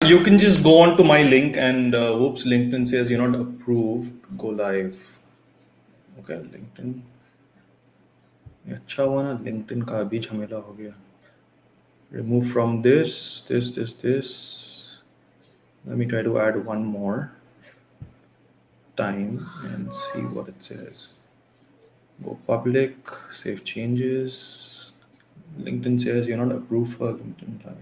You can just go on to my link and whoops, LinkedIn says you're not approved. Go live. Okay, LinkedIn. अच्छा हुआ ना LinkedIn का भी झमेला हो गया. Remove from this. Let me try to add one more time and see what it says. Go public, save changes. LinkedIn says you're not approved for LinkedIn Live.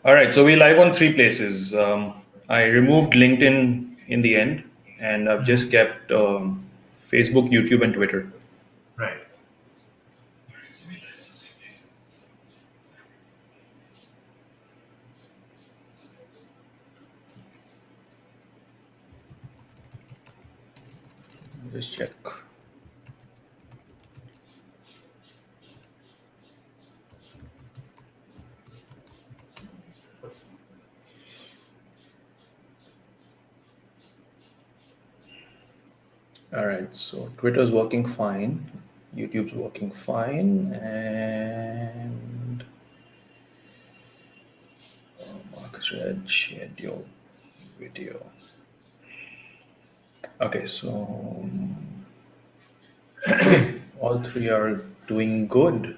All right, so we're live on 3 places. I removed LinkedIn in the end, and I've just kept Facebook, YouTube, and Twitter. Right. Just check. All right, so Twitter's working fine, YouTube's working fine, and Marcus Red shared your video. Okay, so all 3 are doing good.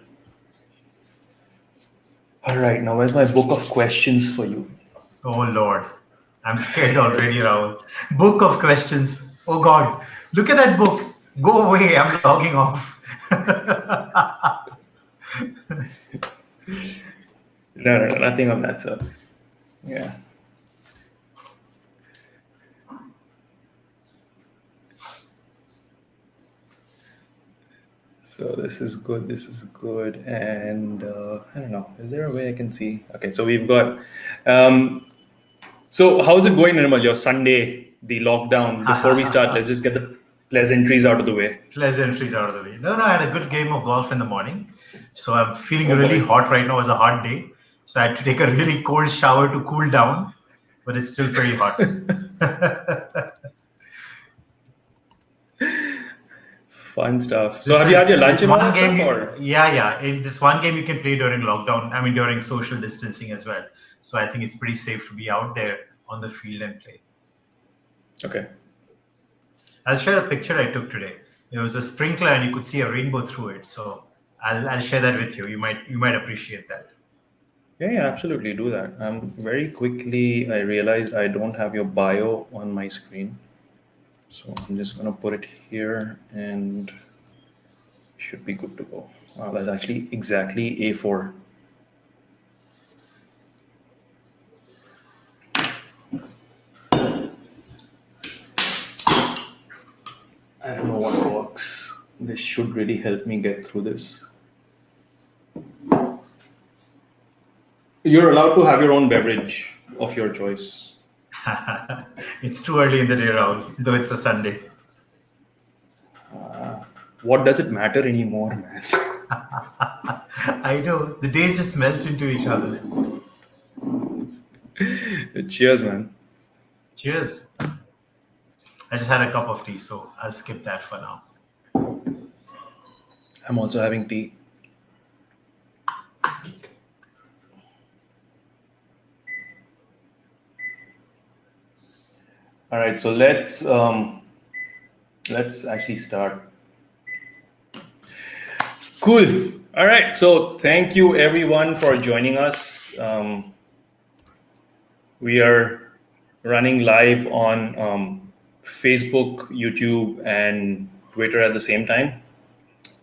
All right, now where's my book of questions for you? Oh Lord, I'm scared already, Rahul. Book of questions. Oh God, look at that book. Go away. I'm logging off. No, nothing on that, sir. Yeah. So this is good, and I don't know, is there a way I can see? Okay, so we've got, so how's it going, Nirmal, your Sunday, the lockdown? Before we start, let's just get the pleasantries out of the way. Pleasantries out of the way. No, I had a good game of golf in the morning. So I'm feeling really hot right now. It was a hot day. So I had to take a really cold shower to cool down, but it's still pretty hot. Fun stuff. So have you had your lunch and all that stuff? Yeah. In this one game you can play during lockdown. I mean, during social distancing as well. So I think it's pretty safe to be out there on the field and play. Okay. I'll share a picture I took today. It was a sprinkler and you could see a rainbow through it. So I'll share that with you. You might appreciate that. Yeah, absolutely. Do that. Very quickly, I realized I don't have your bio on my screen. So I'm just going to put it here and should be good to go. Wow, that's actually exactly A4. I don't know what works. This should really help me get through this. You're allowed to have your own beverage of your choice. It's too early in the day, Rahul, though it's a Sunday. What does it matter anymore, man? I know. The days just melt into each other. Cheers, man. Cheers. I just had a cup of tea, so I'll skip that for now. I'm also having tea. All right, so let's actually start. Cool. All right, so thank you everyone for joining us. We are running live on Facebook, YouTube, and Twitter at the same time.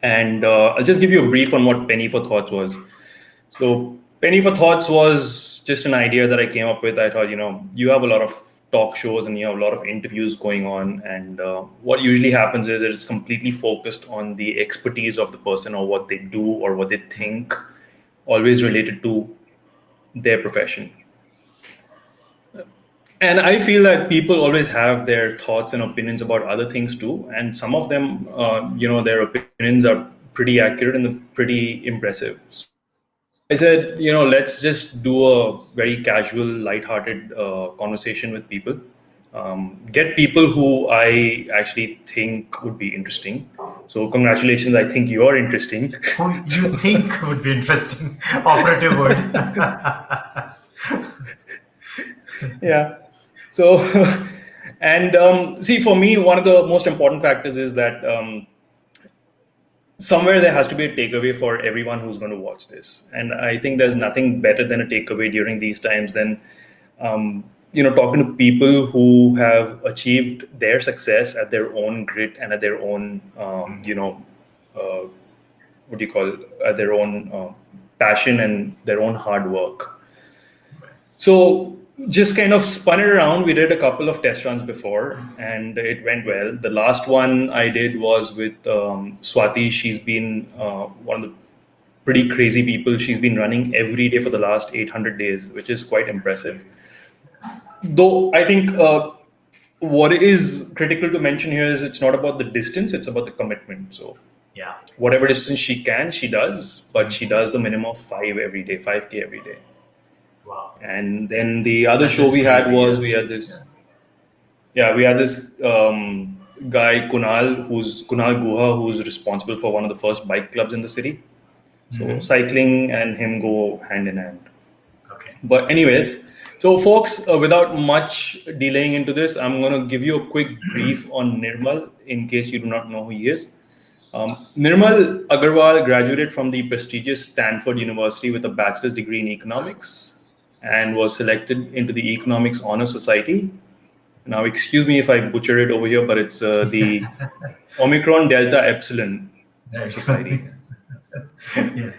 And I'll just give you a brief on what Penny for Thoughts was. So Penny for Thoughts was just an idea that I came up with. I thought, you have a lot of talk shows and you have a lot of interviews going on. And what usually happens is it's completely focused on the expertise of the person or what they do or what they think, always related to their profession. And I feel that people always have their thoughts and opinions about other things too. And some of them, their opinions are pretty accurate and pretty impressive. So I said, let's just do a very casual, lighthearted conversation with people. Get people who I actually think would be interesting. So congratulations, I think you're interesting. Who you think would be interesting? Operative word. Yeah. So, and see, for me, one of the most important factors is that somewhere there has to be a takeaway for everyone who's going to watch this. And I think there's nothing better than a takeaway during these times than, talking to people who have achieved their success at their own grit and at their own, what do you call it, at their own passion and their own hard work. So just kind of spun it around. We did a couple of test runs before and it went well. The last one I did was with Swati. She's been one of the pretty crazy people. She's been running every day for the last 800 days, which is quite impressive. Though I think what is critical to mention here is it's not about the distance, it's about the commitment. So yeah, whatever distance she can, she does, but she does the minimum of 5K every day. wow. And then the other show we had was we had this guy Kunal Guha, who's responsible for one of the first bike clubs in the city. So cycling and him go hand in hand. Okay. But anyways, so folks, without much delaying into this, I'm going to give you a quick brief on Nirmal in case you do not know who he is. Nirmal Agarwal graduated from the prestigious Stanford University with a bachelor's degree in economics and was selected into the Economics Honor Society. Now, excuse me if I butcher it over here, but it's the Omicron Delta Epsilon Society. Yeah.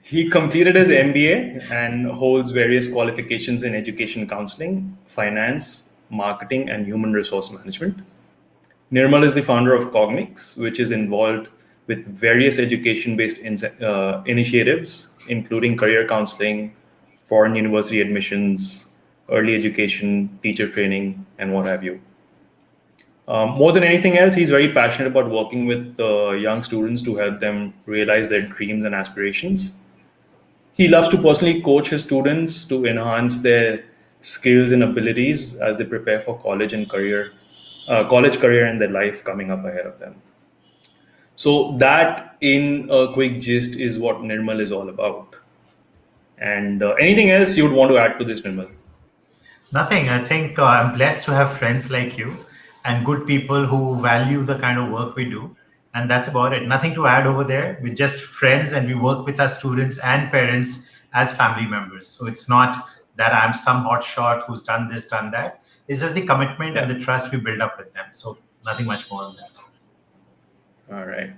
He completed his MBA and holds various qualifications in education counseling, finance, marketing, and human resource management. Nirmal is the founder of COGNIX, which is involved with various education-based initiatives, including career counseling, foreign university admissions, early education, teacher training, and what have you. More than anything else, he's very passionate about working with young students to help them realize their dreams and aspirations. He loves to personally coach his students to enhance their skills and abilities as they prepare for college career and their life coming up ahead of them. So that, in a quick gist, is what Nirmal is all about. And anything else you would want to add to this, Nirmal? Nothing. I think I'm blessed to have friends like you and good people who value the kind of work we do. And that's about it. Nothing to add over there. We're just friends and we work with our students and parents as family members. So it's not that I'm some hotshot who's done this, done that. It's just the commitment and the trust we build up with them. So nothing much more than that. All right.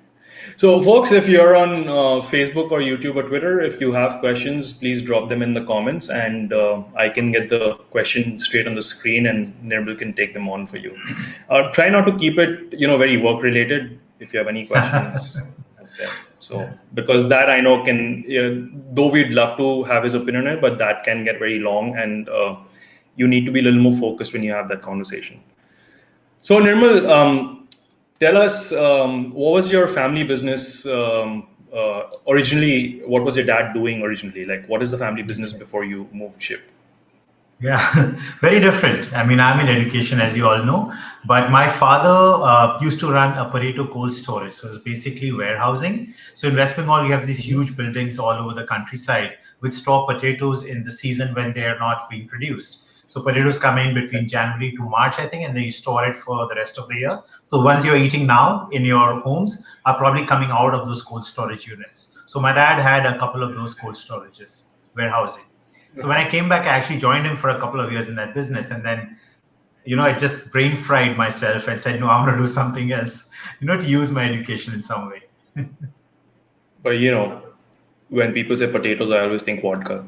So folks, if you're on Facebook or YouTube or Twitter, if you have questions, please drop them in the comments and I can get the question straight on the screen and Nirmal can take them on for you. Try not to keep it, very work related if you have any questions. That's there. So because that I know can, though we'd love to have his opinion on it, but that can get very long and you need to be a little more focused when you have that conversation. So Nirmal, tell us, what was your family business originally? What was your dad doing originally? Like, what is the family business before you moved ship? Yeah, very different. I mean, I'm in education, as you all know, but my father used to run a Pareto cold storage. So it's basically warehousing. So in West Bengal, we have these huge buildings all over the countryside which store potatoes in the season when they are not being produced. So potatoes come in between January to March, I think, and then you store it for the rest of the year. So ones you're eating now in your homes are probably coming out of those cold storage units. So my dad had a couple of those cold storages, warehousing. So when I came back, I actually joined him for a couple of years in that business. And then, I just brain fried myself and said, no, I'm going to do something else, to use my education in some way. But, when people say potatoes, I always think vodka.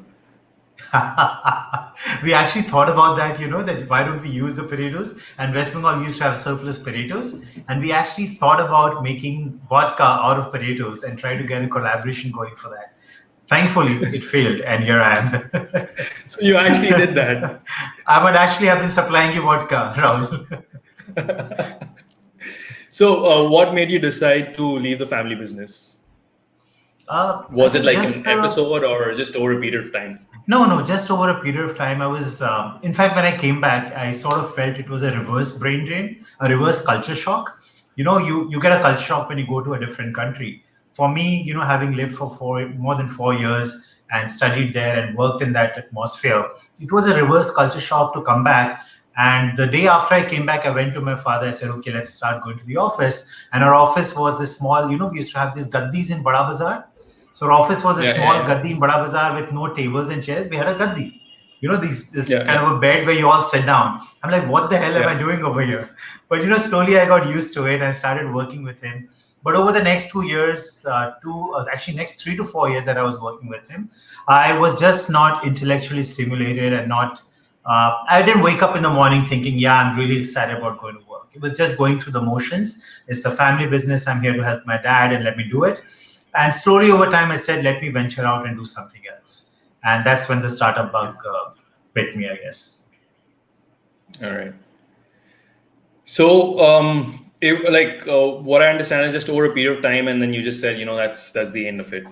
We actually thought about that, that why don't we use the Paretos? And West Bengal used to have surplus Paretos. And we actually thought about making vodka out of Paretos and try to get a collaboration going for that. Thankfully, it failed, and here I am. So you actually did that. I would actually have been supplying you vodka, Rahul. So what made you decide to leave the family business? I Was it think like just an episode or just over a period of time? no, just over a period of time. I was, in fact, when I came back, I sort of felt it was a reverse brain drain, a reverse culture shock. You get a culture shock when you go to a different country. For me, having lived for more than 4 years and studied there and worked in that atmosphere, it was a reverse culture shock to come back. And the day after I came back, I went to my father. I said, okay, let's start going to the office. And our office was this small, we used to have these gaddis in Bada Bazaar. So our office was a Yeah, small yeah, gaddi in Bada Bazaar with no tables and chairs. We had a gaddi. This yeah, kind yeah, of a bed where you all sit down. I'm like, what the hell am I yeah, doing over here? But slowly I got used to it and started working with him. But over the next 2 years, actually next 3 to 4 years that I was working with him, I was just not intellectually stimulated and not. I didn't wake up in the morning thinking, yeah, I'm really excited about going to work. It was just going through the motions. It's the family business. I'm here to help my dad and let me do it. And slowly over time, I said, let me venture out and do something else. And that's when the startup yeah. bug bit me, I guess. All right. So, what I understand is just over a period of time, and then you just said, that's the end of it,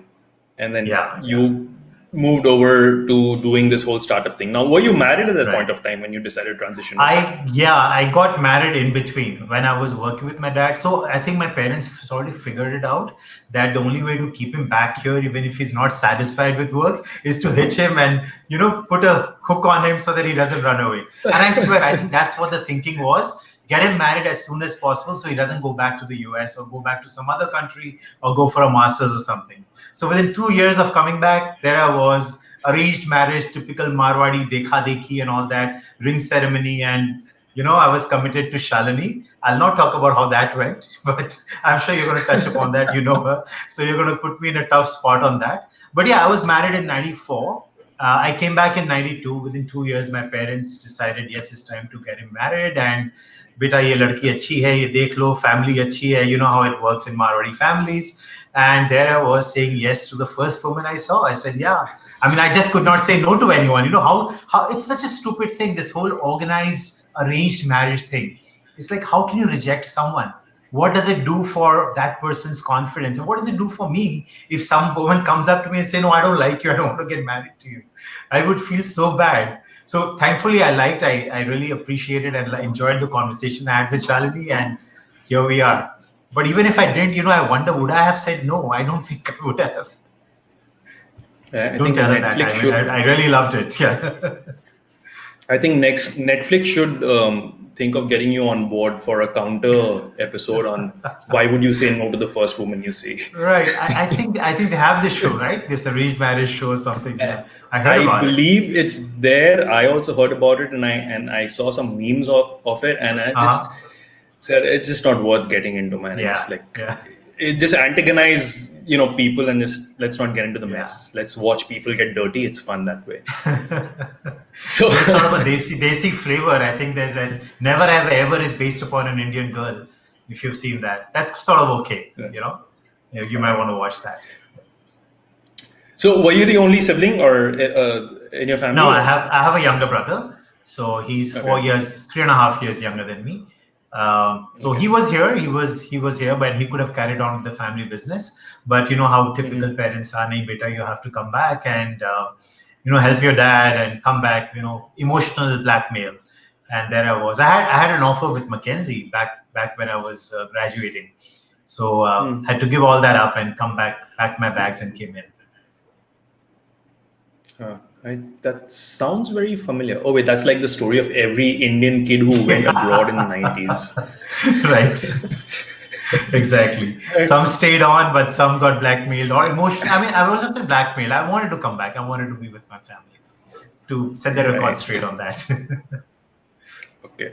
and then Yeah, yeah, you moved over to doing this whole startup thing. Now, were you married at that right. point of time when you decided to transition over? I got married in between when I was working with my dad. So I think my parents sort of figured it out that the only way to keep him back here, even if he's not satisfied with work, is to hitch him and put a hook on him so that he doesn't run away. And I swear, I think that's what the thinking was. Get him married as soon as possible so he doesn't go back to the US or go back to some other country or go for a master's or something. So within 2 years of coming back, there I was, arranged marriage, typical Marwadi dekha dekhi and all that, ring ceremony, and I was committed to Shalini. I'll not talk about how that went, but I'm sure you're going to touch upon that. You know her, so you're going to put me in a tough spot on that. But yeah, I was married in '94. I came back in '92. Within 2 years, my parents decided, yes, it's time to get him married. And beta ye ladki achhi hai, ye dekh lo, family achhi hai. You know how it works in Marwadi families. And there I was saying yes to the first woman I saw. I said, yeah. I mean, I just could not say no to anyone. You know how it's such a stupid thing. This whole organized arranged marriage thing. It's like, how can you reject someone? What does it do for that person's confidence? And what does it do for me if some woman comes up to me and say, no, I don't like you. I don't want to get married to you. I would feel so bad. So thankfully, I really appreciated and enjoyed the conversation I had with Shalini. And here we are. But even if I didn't, I wonder, would I have said no? I don't think I would have. I Don't think tell her that. Netflix I mean, should. I really loved it. Yeah. I think next Netflix should think of getting you on board for a counter episode on why would you say no to the first woman you see. Right. I think they have this show, right? This arranged marriage show or something. Yeah. I heard I about it. believe it's there. I also heard about it, and I saw some memes of it, and I just Uh-huh. said it's just not worth getting into, man. It's Yeah. like Yeah. it just antagonize people, and just let's not get into the Yeah. mess. Let's watch people get dirty. It's fun that way. So There's sort of a desi flavor. I think there's a Never Have Ever is based upon an Indian girl. If you've seen that, that's sort of okay. You might want to watch that. so were you the only sibling, or in your No, family, I or have I have a younger brother, so he's okay, 4 years, 3.5 years younger than me. So okay, he was here. He was here, but he could have carried on with the family business. But you know how typical hmm, parents are. Nahi beta, you have to come back and help your dad and come back. Emotional blackmail. And there I was. I had an offer with Mackenzie back when I was graduating. So hmm. had to give all that up and come back, packed my bags and came in. That sounds very familiar. Oh wait, that's like the story of every Indian kid who went abroad in the 90s. Right. Exactly. Some stayed on, but some got blackmailed or emotional. I mean, I wasn't say blackmailed. I wanted to come back. I wanted to be with my family to set the record Right. straight on that. Okay.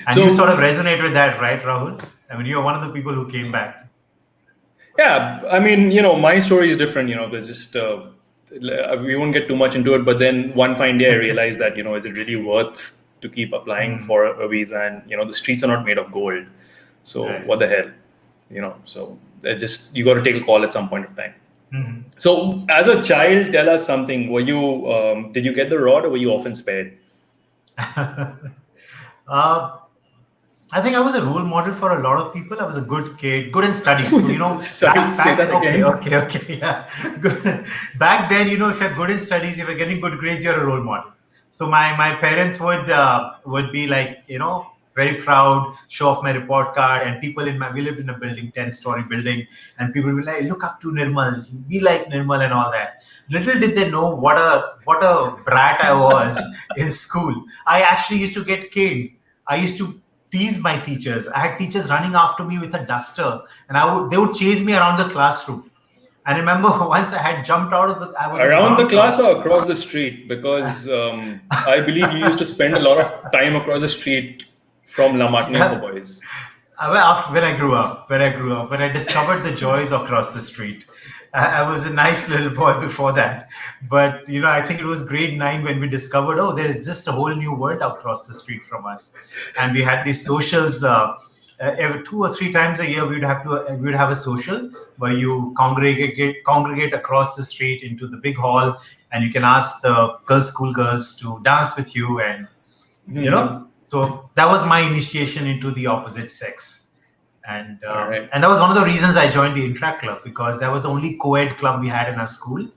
And you sort of So resonate with that, right, Rahul? I mean, you're one of the people who came back. yeah, I mean, my story is different. There's just we won't get too much into it, but then one fine day I realized that, is it really worth to keep applying for a visa? And, the streets are not made of gold. So Right. what the hell, so you got to take a call at some point of time. So as a child, tell us something. Did you get the rod, or were you often spared? I think I was a role model for a lot of people. I was a good kid, good in studies. So, Sorry, say that again. Okay, yeah. Good. Back then, if you're good in studies, if you're getting good grades, you're a role model. So my parents would be like, very proud, show off my report card, and people we lived in a building, 10-story building, and people would be like, look up to Nirmal, be like Nirmal and all that. Little did they know what a brat I was in school. I actually used to get caned. I used to tease my teachers. I had teachers running after me with a duster, and they would chase me around the classroom. And I remember once I had jumped out of I was around the class or across the street, because I believe you used to spend a lot of time across the street from La Martiniere for boys. When I grew up, when I discovered the joys across the street. I was a nice little boy before that, but I think it was grade 9 when we discovered, there exists a whole new world across the street from us, and we had these socials. Every 2 or 3 times a year, we'd have a social where you congregate across the street into the big hall, and you can ask the school girls to dance with you, and so that was my initiation into the opposite sex. And and that was one of the reasons I joined the Interact Club, because that was the only co-ed club we had in our school.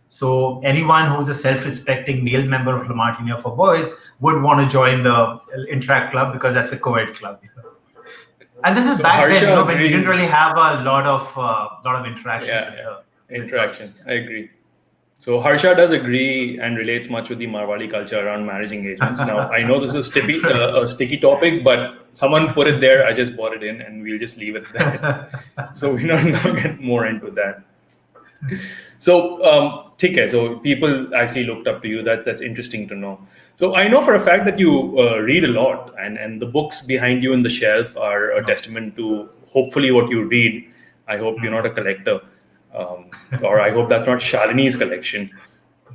So anyone who's a self-respecting male member of La Martiniere for boys would want to join the Interact Club, because that's a co-ed club. And this is back then, when we didn't really have a lot of interactions. Interaction. I agree. So Harsha does agree and relates much with the Marwari culture around marriage engagements. Now, I know this is a sticky topic, but someone put it there. I just brought it in, and we'll just leave it there. So we're not going to get more into that. So, so people actually looked up to you. That's interesting to know. So I know for a fact that you read a lot, and the books behind you in the shelf are a testament to hopefully what you read. I hope you're not a collector. Or I hope that's not Shalini's collection.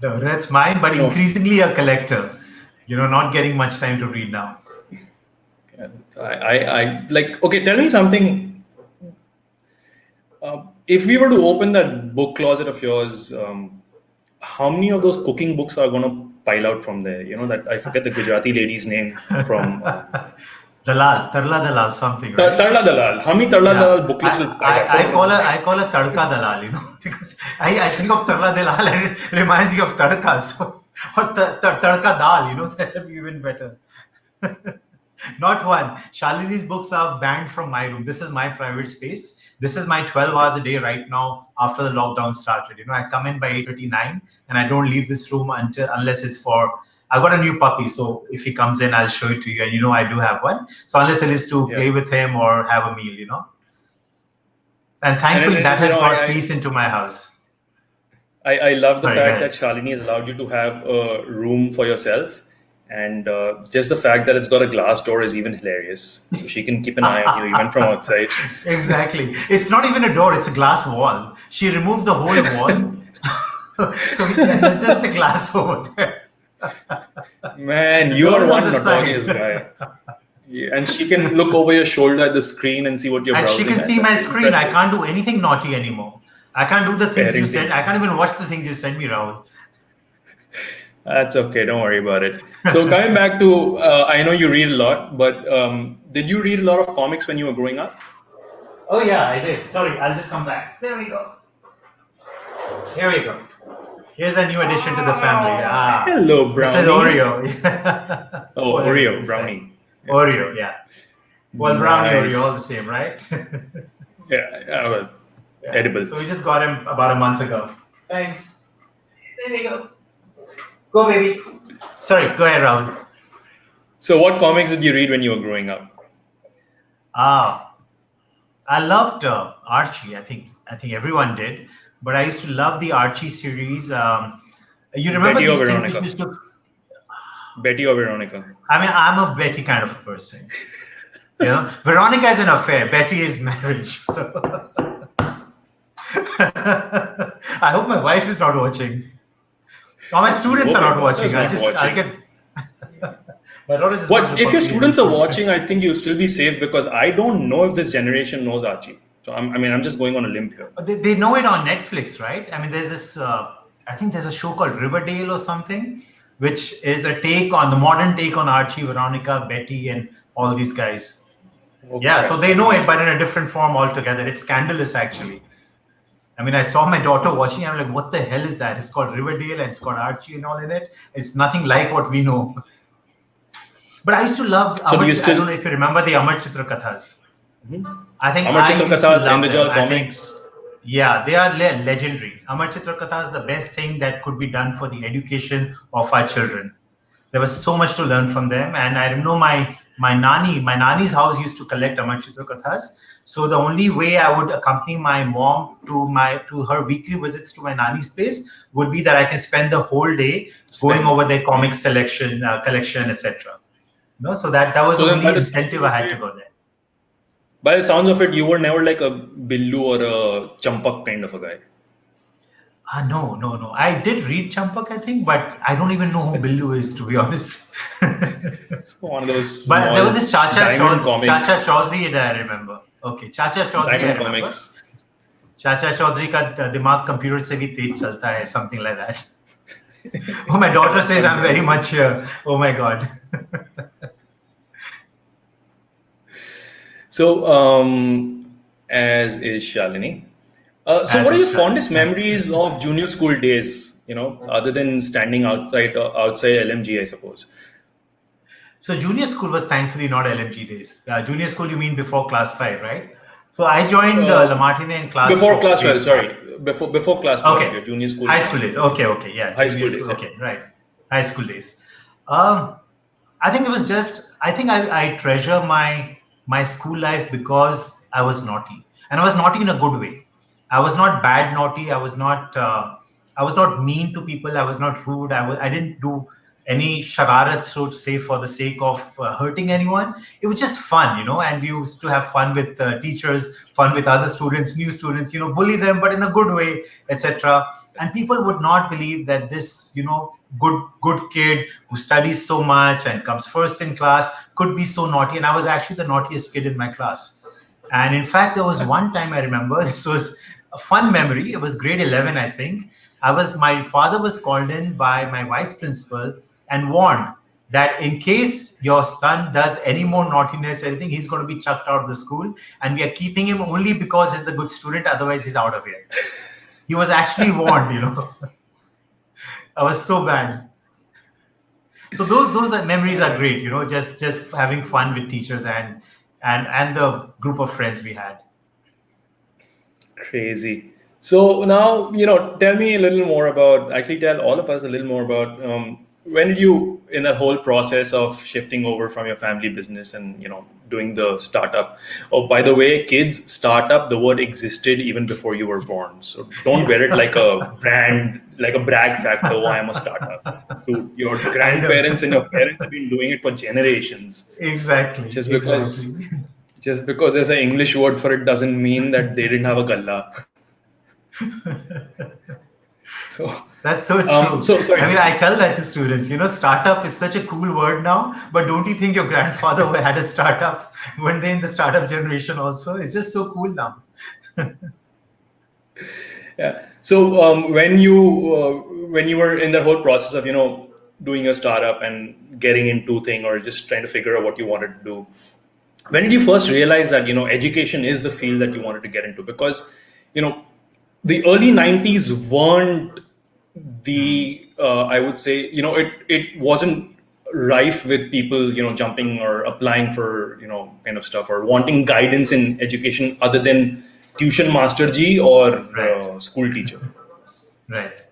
No, that's mine, but increasingly a collector. Not getting much time to read now. Yeah, I like. Okay, tell me something. If we were to open that book closet of yours, how many of those cooking books are going to pile out from there? That I forget the Gujarati lady's name from. Tarla Dalal, something, right? Tarla Dalal. How many Tarla Dalal book lists will I call her Tadka Dalal, because I think of Tarla Dalal and it reminds you of Tadka. So, or Tadka Dal, that would be even better. Not one. Shalini's books are banned from my room. This is my private space. This is my 12 hours a day right now after the lockdown started. I come in by 8:39 and I don't leave this room unless it's for. I've got a new puppy, so if he comes in, I'll show it to you. And I do have one. So unless it is to play with him or have a meal, And thankfully, that has brought peace into my house. I love the fact that Shalini has allowed you to have a room for yourself. And just the fact that it's got a glass door is even hilarious. So she can keep an eye on you even from outside. Exactly. It's not even a door, it's a glass wall. She removed the whole wall. So there's just a glass over there. Man, you are one notorious guy. Yeah, and she can look over your shoulder at the screen and see what you're browsing. And she can see my screen. Impressive. I can't do anything naughty anymore. I can't do the things you send. I can't even watch the things you send me, Rahul. That's okay. Don't worry about it. So coming back to, I know you read a lot, but did you read a lot of comics when you were growing up? Oh yeah, I did. Sorry, I'll just come back. There we go. Here we go. Here's a new addition to the family. Hello, Brownie. This is Oreo. Oreo, Brownie. Oreo, yeah. Well, Brownie, Oreo, all the same, right? Well, edible. So we just got him about a month ago. Thanks. There we go. Go, baby. Sorry, go ahead, Rahul. So what comics did you read when you were growing up? I loved Archie. I think everyone did. But I used to love the Archie series. You remember Betty these or things Veronica? we used to... Betty or Veronica? I mean, I'm a Betty kind of a person. Veronica is an affair. Betty is marriage. So I hope my wife is not watching. Now my students are Your not daughter's watching. not I'll watching. get my daughter just got the What if your puppy and students are watching? I think you'll still be safe because I don't know if this generation knows Archie. So I'm just going on a limb here. they know it on Netflix, right? I mean, there's this. I think there's a show called Riverdale or something, which is a take on the modern take on Archie, Veronica, Betty, and all these guys. Yeah, Okay, so they know it, nice. but in a different form altogether. It's scandalous, actually. I mean, I saw my daughter watching. I'm like, what the hell is that? It's called Riverdale and it's got Archie and all in it. It's nothing like what we know. But I used to love So do Amar. you I don't still know if you remember the Amar Chitra Kathas. I think Amar I Chitra used to Kathas, love them. Indijal I think, comics? yeah, they are legendary. Amar Chitra Katha is the best thing that could be done for the education of our children. There was so much to learn from them, and I know my nani's house used to collect Amar Chitra Kathas. So the only way I would accompany my mom to her weekly visits to my nani's place would be that I can spend the whole day going over their comic selection, collection, etc. So that was So the then, only incentive I had to go there. by the sounds of it, you were never like a Billu or a Champak kind of a guy. No. I did read Champak, I think, but I don't even know who Billu is, to be honest. One of those But there was small this Diamond Chacha comics. Chaudhary that I remember. Okay, Chacha Chaudhary I Diamond remember. comics. Chacha Chaudhary ka dimag computer se bhi tej chalta hai, something like that. Oh, my daughter says I'm very much here. Oh my God. So, as is Shalini. So, As what are is your Shalini. fondest memories of junior school days? Other than standing outside LMG, I suppose. So junior school was thankfully not LMG days. Junior school, you mean before class 5, right? So I joined La Martine in class Before 4. class 12, grade 4. sorry. Before class 12, Okay. your junior school. High school days. Okay. Yeah. High Junior school days, yeah. Okay. Right. High school days. I think it was just, I think I treasure my school life because I was naughty, and I was naughty in a good way. I was not bad naughty. I was not mean to people. I was not rude. I didn't do any shararats, so to say, for the sake of hurting anyone. It was just fun, and we used to have fun with teachers, fun with other students, new students, bully them, but in a good way, etc. And people would not believe that this, good kid who studies so much and comes first in class could be so naughty. And I was actually the naughtiest kid in my class. And in fact, there was one time I remember, this was a fun memory. It was grade 11, I think. My father was called in by my vice principal and warned that in case your son does any more naughtiness, anything, he's going to be chucked out of the school. And we are keeping him only because he's a good student. Otherwise, he's out of here. He was actually warned, I was so bad. So those memories are great, just having fun with teachers and the group of friends we had. Crazy. So now, tell me a little more about, actually tell all of us a little more about when did you, in that whole process of shifting over from your family business and, doing the startup. Oh, by the way, kids, startup, the word existed even before you were born. So don't wear it like a brand, like a brag factor. Oh, I am a startup. To your grandparents and your parents have been doing it for generations. Exactly. Just because there's an English word for it doesn't mean that they didn't have a galla. So that's so true. So sorry. I mean, I tell that to students, startup is such a cool word now, but don't you think your grandfather had a startup? Weren't they in the startup generation also? It's just so cool now. Yeah. So when you were in the whole process of, doing your startup and getting into thing or just trying to figure out what you wanted to do, when did you first realize that, education is the field that you wanted to get into? Because, the early 90s weren't I would say, it wasn't rife with people, jumping or applying for, kind of stuff or wanting guidance in education other than tuition master ji or school teacher. Right.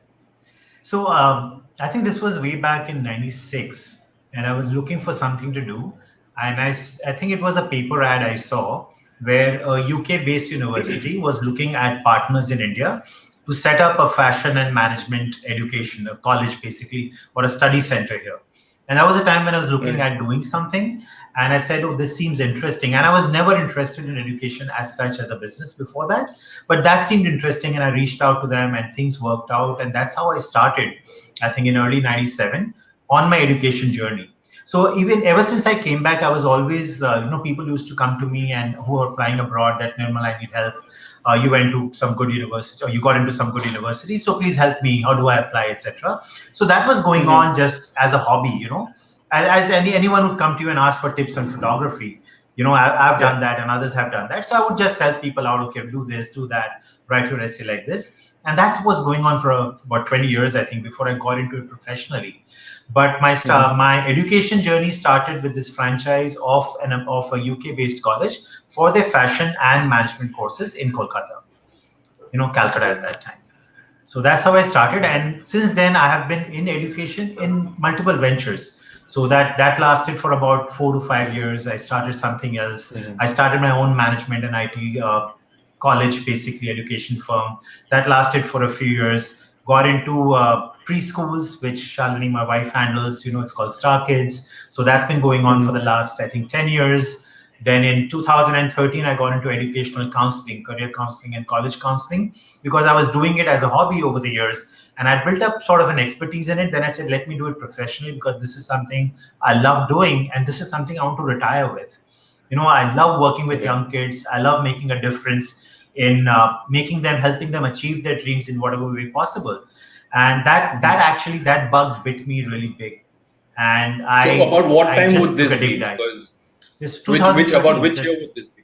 So I think this was way back in 96 and I was looking for something to do. And I think it was a paper ad I saw where a UK-based university was looking at partners in India to set up a fashion and management education, a college basically, or a study center here. And that was a time when I was looking at doing something. And I said, oh, this seems interesting. And I was never interested in education as such as a business before that. But that seemed interesting. And I reached out to them and things worked out. And that's how I started. I think in early 97, on my education journey. So even ever since I came back, I was always, people used to come to me and who are applying abroad that, Nirmal, I need help. You went to some good university or you got into some good university. So please help me. How do I apply, etc. So that was going on just as a hobby, as anyone would come to you and ask for tips on photography. I've done that and others have done that. So I would just help people out. Okay, do this, do that, write your essay like this. And that's what's going on for about 20 years, I think, before I got into it professionally. But my education journey started with this franchise of a UK-based college for their fashion and management courses in Kolkata, Calcutta at that time. So that's how I started. And since then, I have been in education in multiple ventures. So that lasted for about 4 to 5 years. I started something else. I started my own management and IT college, basically education firm. That lasted for a few years. Got into preschools, which Shalini, my wife, handles. It's called Star Kids. So that's been going on for the last, I think, 10 years. Then in 2013, I got into educational counseling, career counseling, and college counseling because I was doing it as a hobby over the years. And I built up sort of an expertise in it. Then I said, let me do it professionally because this is something I love doing. And this is something I want to retire with. I love working with young kids. I love making a difference in helping them achieve their dreams in whatever way possible. And that bug bit me really big. And So about what I time just would took this a deep be? dive. Because This about 2013, which year would this be?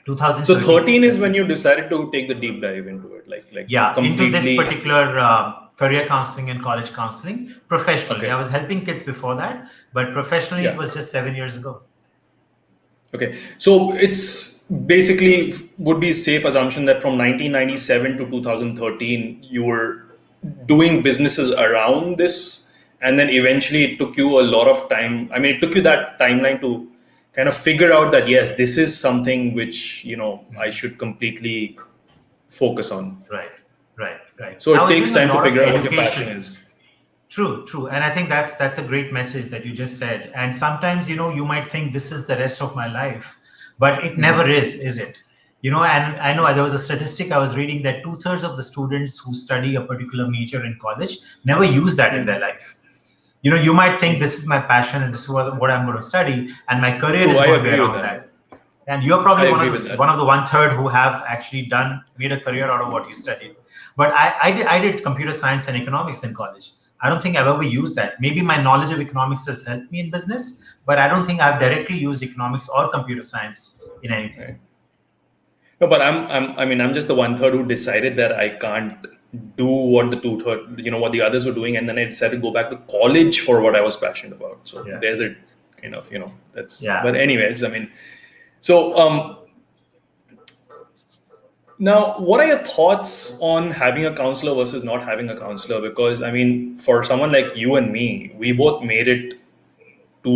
2013. So 13 is when you decided to take the deep dive into it, like into this completely. particular career counseling and college counseling professionally. Okay. I was helping kids before that, but professionally it was just 7 years ago. Okay, so it's basically would be safe assumption that from 1997 to 2013 you were doing businesses around this, and then eventually it took you a lot of time. I mean, it took you that timeline to kind of figure out that yes, this is something which I should completely focus on. Right. So I it was takes doing a time to lot of figure out what your passion education. is. True. And I think that's a great message that you just said. And sometimes, you might think this is the rest of my life, but it never is it? And I know there was a statistic I was reading that 2/3 of the students who study a particular major in college never use that in their life. You might think this is my passion and this is what I'm going to study, and my career True, is I going to be agree with around that. that. And you're I probably agree with that. one of the 1/3 who have actually made a career out of what you studied. But I did computer science and economics in college. I don't think I've ever used that. Maybe my knowledge of economics has helped me in business, but I don't think I've directly used economics or computer science in anything. Right. No, but I'm just the 1/3 who decided that I can't do what the 2/3, what the others were doing, and then I decided to go back to college for what I was passionate about. So there's a kind of, that's. Yeah. But anyways, I mean, so now, what are your thoughts on having a counselor versus not having a counselor? Because I mean, for someone like you and me, we both made it to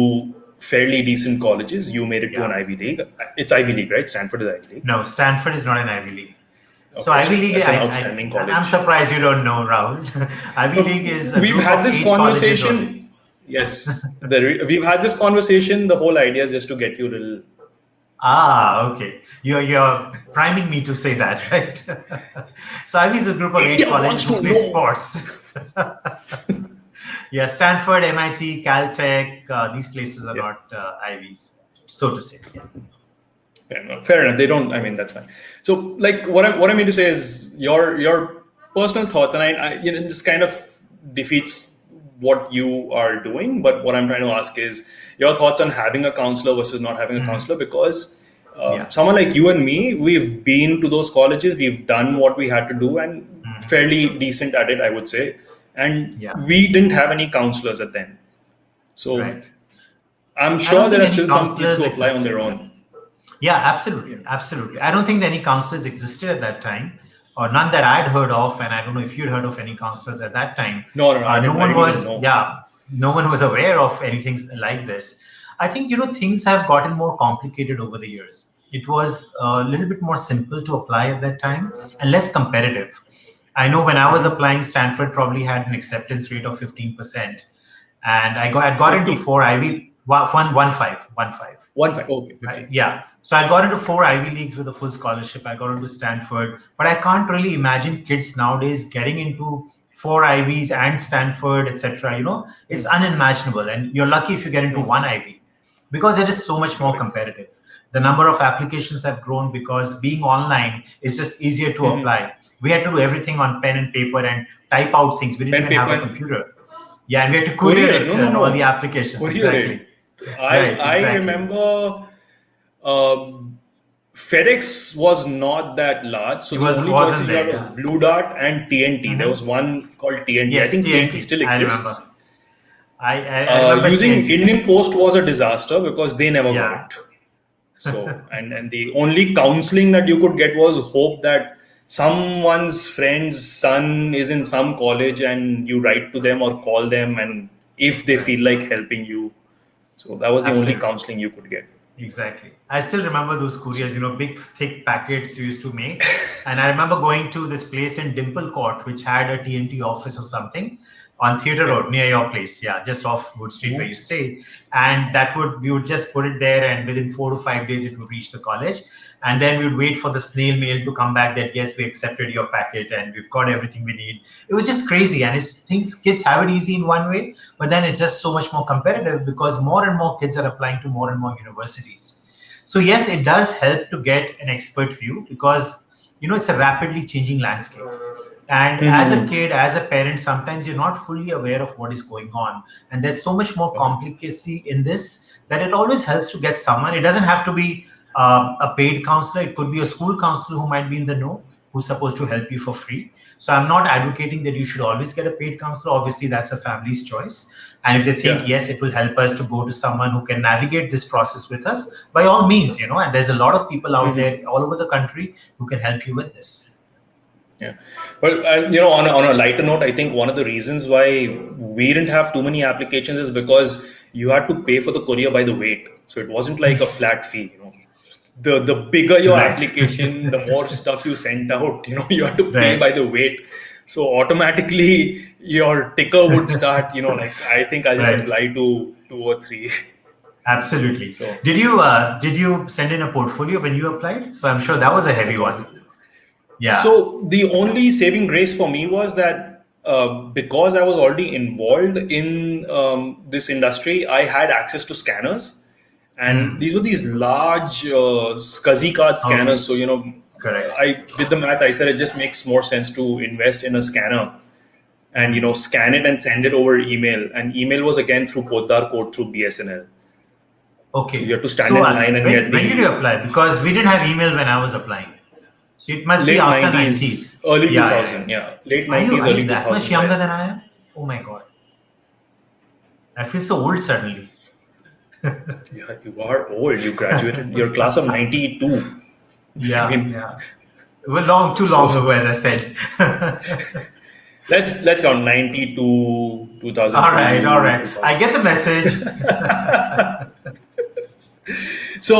fairly decent colleges. You made it to an Ivy League. It's Ivy League, right? Stanford is Ivy League. No, Stanford is not an Ivy League. So Okay, Ivy League, that's an outstanding college. I'm surprised you don't know, Rahul. Ivy League is a We've group had of this 8 colleges only. conversation. Yes, we've had this conversation. The whole idea is just to get you a little. Okay. You're priming me to say that, right? So Ivy is a group of 8 colleges who play sports. Yeah, Stanford, MIT, Caltech, these places are not Ivies, so to say. Yeah. Fair enough. They don't. I mean, that's fine. So, like, what I mean to say is your personal thoughts, and I this kind of defeats what you are doing. But what I'm trying to ask is your thoughts on having a counselor versus not having a counselor, because someone like you and me, we've been to those colleges, we've done what we had to do, and fairly decent at it, I would say. And we didn't have any counselors at then. So I'm sure there are still some kids who apply on their own. Yeah, absolutely. I don't think any counselors existed at that time, or none that I'd heard of, and I don't know if you'd heard of any counselors at that time. No, no one was aware of anything like this. I think things have gotten more complicated over the years. It was a little bit more simple to apply at that time and less competitive. I know when I was applying, Stanford probably had an acceptance rate of 15%, and I got into 4 Ivy. 1.5. Okay. Right? Yeah. So I got into 4 Ivy Leagues with a full scholarship. I got into Stanford, but I can't really imagine kids nowadays getting into 4 Ivies and Stanford, etc. It's unimaginable. And you're lucky if you get into one Ivy, because it is so much more Correct. competitive. The number of applications have grown because being online is just easier to apply. We had to do everything on pen and paper and type out things. We didn't Pen, even have paper, a and computer. Yeah, and we had to courier courier. it, No, no, all the no. applications. Courier Exactly. it. I Right, I exactly. remember um, FedEx was not that large, so It the only wasn't choices you there, had was yeah. Blue Dart and TNT. There was one called TNT. I Yes, think TNT TNT. still I remember. exists. I remember Using TNT. Indian Post was a disaster because they never got Yeah. it. So, and the only counseling that you could get was hope that someone's friend's son is in some college and you write to them or call them, and if they Correct. feel like helping you. So that was the only Absolutely. counseling you could get. Exactly. I still remember those So, couriers, big, thick packets we used to make. And I remember going to this place in Dimple Court, which had a TNT office or something on Theatre yeah. Road near your place. Yeah, just off Wood Street where Mhm. you stay. And we would just put it there, and within 4 to 5 days, it would reach the college. And then we would wait for the snail mail to come back that, yes, we accepted your packet and we've got everything we need. It was just crazy. And it's things kids have it easy in one way, but then it's just so much more competitive because more and more kids are applying to more and more universities. So yes, it does help to get an expert view because it's a rapidly changing landscape. And as a Mhm. kid, as a parent, sometimes you're not fully aware of what is going on. And there's so much more Correct. complicacy in this that it always helps to get someone. It doesn't have to be a paid counselor. It could be a school counselor who might be in the know, who's supposed to help you for free. So I'm not advocating that you should always get a paid counselor. Obviously, that's a family's choice. And if they think, Yeah. yes, it will help us to go to someone who can navigate this process with us, by all means, and there's a lot of people out there all over the country who can help you with this. Yeah. Well, on a lighter note, I think one of the reasons why we didn't have too many applications is because you had to pay for the courier by the weight. So it wasn't like a flat fee. The bigger your Right. application, the more stuff you sent out. You had to pay Right. by the weight. So automatically your ticker would start. Like I think I'll just Right. apply to two or three. Absolutely. So. Did you send in a portfolio when you applied? So I'm sure that was a Oh heavy one. God. Yeah. So the only saving grace for me was that because I was already involved in this industry, I had access to scanners, and Hmm. these were these large SCSI card Okay. scanners. So Correct. I did the math. I said it just makes more sense to invest in a scanner and Hmm. scan it and send it over email. And email was again through Poddar code through BSNL. So you Okay. have to stand So in line and get when did you the apply? Because we didn't have email when I was applying. So it must be late after 90s, 90s. early Yeah, yeah, yeah. 2000. Yeah, late Are you 90s, are you early that much 2000s. younger than I am? Oh my God. I feel so old suddenly. Yeah, you are old. You graduated your class of 92. I Yeah, mean, yeah. Well, too long so ago, as I said. let's count 92, All right, all 2002, right. I get the 2003. message. So,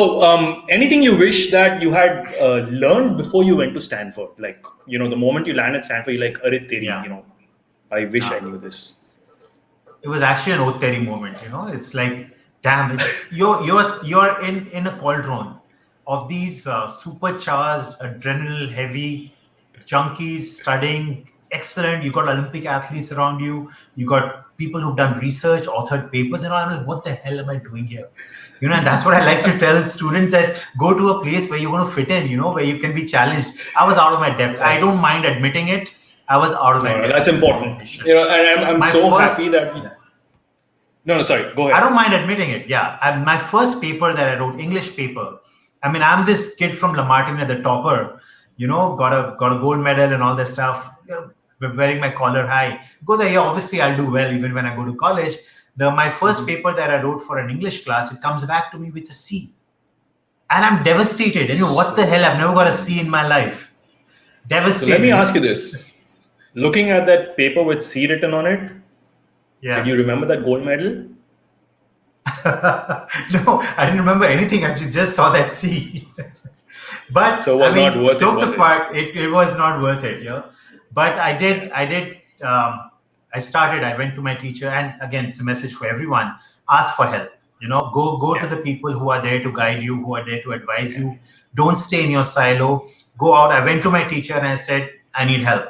anything you wish that you had learned before you went to Stanford? Like, the moment you land at Stanford, you're like, "Arey teri," Yeah. I wish I Ah. knew this. It was actually an Otteri moment. It's like, damn, it's you're in a cauldron of these supercharged, adrenaline heavy junkies studying excellent. You got Olympic athletes around you. You got people who've done research, authored papers, and all. I'm like, what the hell am I doing here? And that's what I like to tell students: as go to a place where you're going to fit in. Where you can be challenged. I was out of my depth. I don't That's mind admitting it. I was out of my no, that's depth in important. education. And I'm My so first happy that. No, no, sorry. Go I ahead. don't mind admitting it. Yeah. My first paper that I wrote, English paper. I mean, I'm this kid from Lamartine, the topper, got a gold medal and all that stuff. Wearing my collar high. Go there, yeah, obviously I'll do well even when I go to college. My first paper that I wrote for an English class, it comes back to me with a C. And I'm devastated. And what the hell? So, I've never got a C in my life. so let me Devastated. ask you this: looking at that paper with C written on it, did Yeah. you remember that gold medal? No, I didn't remember anything. I just saw that C. But So it I was not mean, worth it, jokes was it? apart, it was not worth it. But I started. I went to my teacher, and again, it's a message for everyone: ask for help. Go to Yeah. the people who are there to guide you, who are there to advise Yeah. you. Don't stay in your silo. Go out. I went to my teacher and I said, I need help.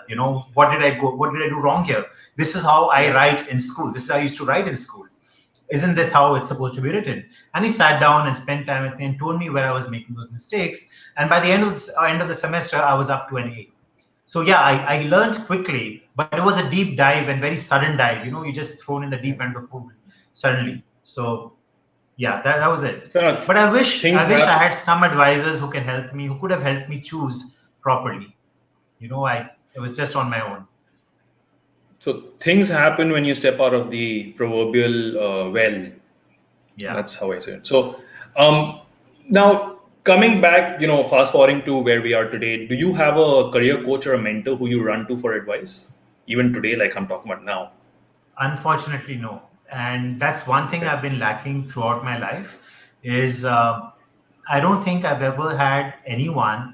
What did I do wrong here? This is how I write in school. This is how I used to write in school. Isn't this how it's supposed to be written? And he sat down and spent time with me and told me where I was making those mistakes. And by the end of the semester, I was up to an A. So yeah, I learned quickly, but it was a deep dive and very sudden dive. You're just thrown in the deep end of the pool suddenly. So yeah, that was it. So, But I wish things I had some advisors who can help me, who could have helped me choose properly. It was just on my own. So things happen when you step out of the proverbial well. Yeah, that's how I say it. So now coming back, fast forwarding to where we are today, do you have a career coach or a mentor who you run to for advice? Even today, like I'm talking about now. Unfortunately, no. And that's one thing I've been lacking throughout my life is I don't think I've ever had anyone,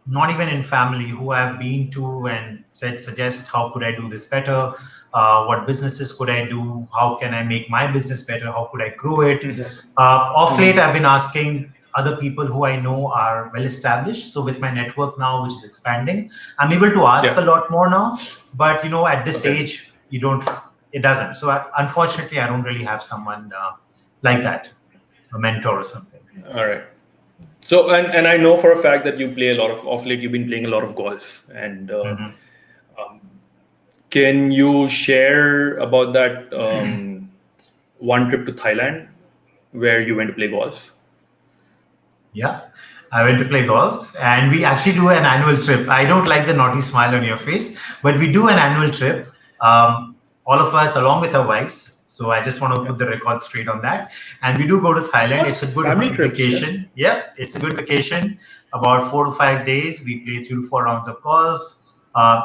not even in family, who I've been to and suggest how could I do this better? What businesses could I do? How can I make my business better? How could I grow it? Of late, I've been asking other people who I know are well established. So with my network now, which is expanding, I'm able to ask a lot more now. But at this age, it doesn't. So unfortunately, I don't really have someone like that, a mentor or something. All right. So, and I know for a fact that you play a lot of late, you've been playing a lot of golf. And can you share about that one trip to Thailand where you went to play golf? Yeah, I went to play golf, and we actually do an annual trip. I don't like the naughty smile on your face, but we do an annual trip, all of us along with our wives. So I just want to put the record straight on that. And we do go to Thailand. It's a good family vacation. Trips, yeah, it's a good vacation. About 4 to 5 days. We play 3 to 4 rounds of golf,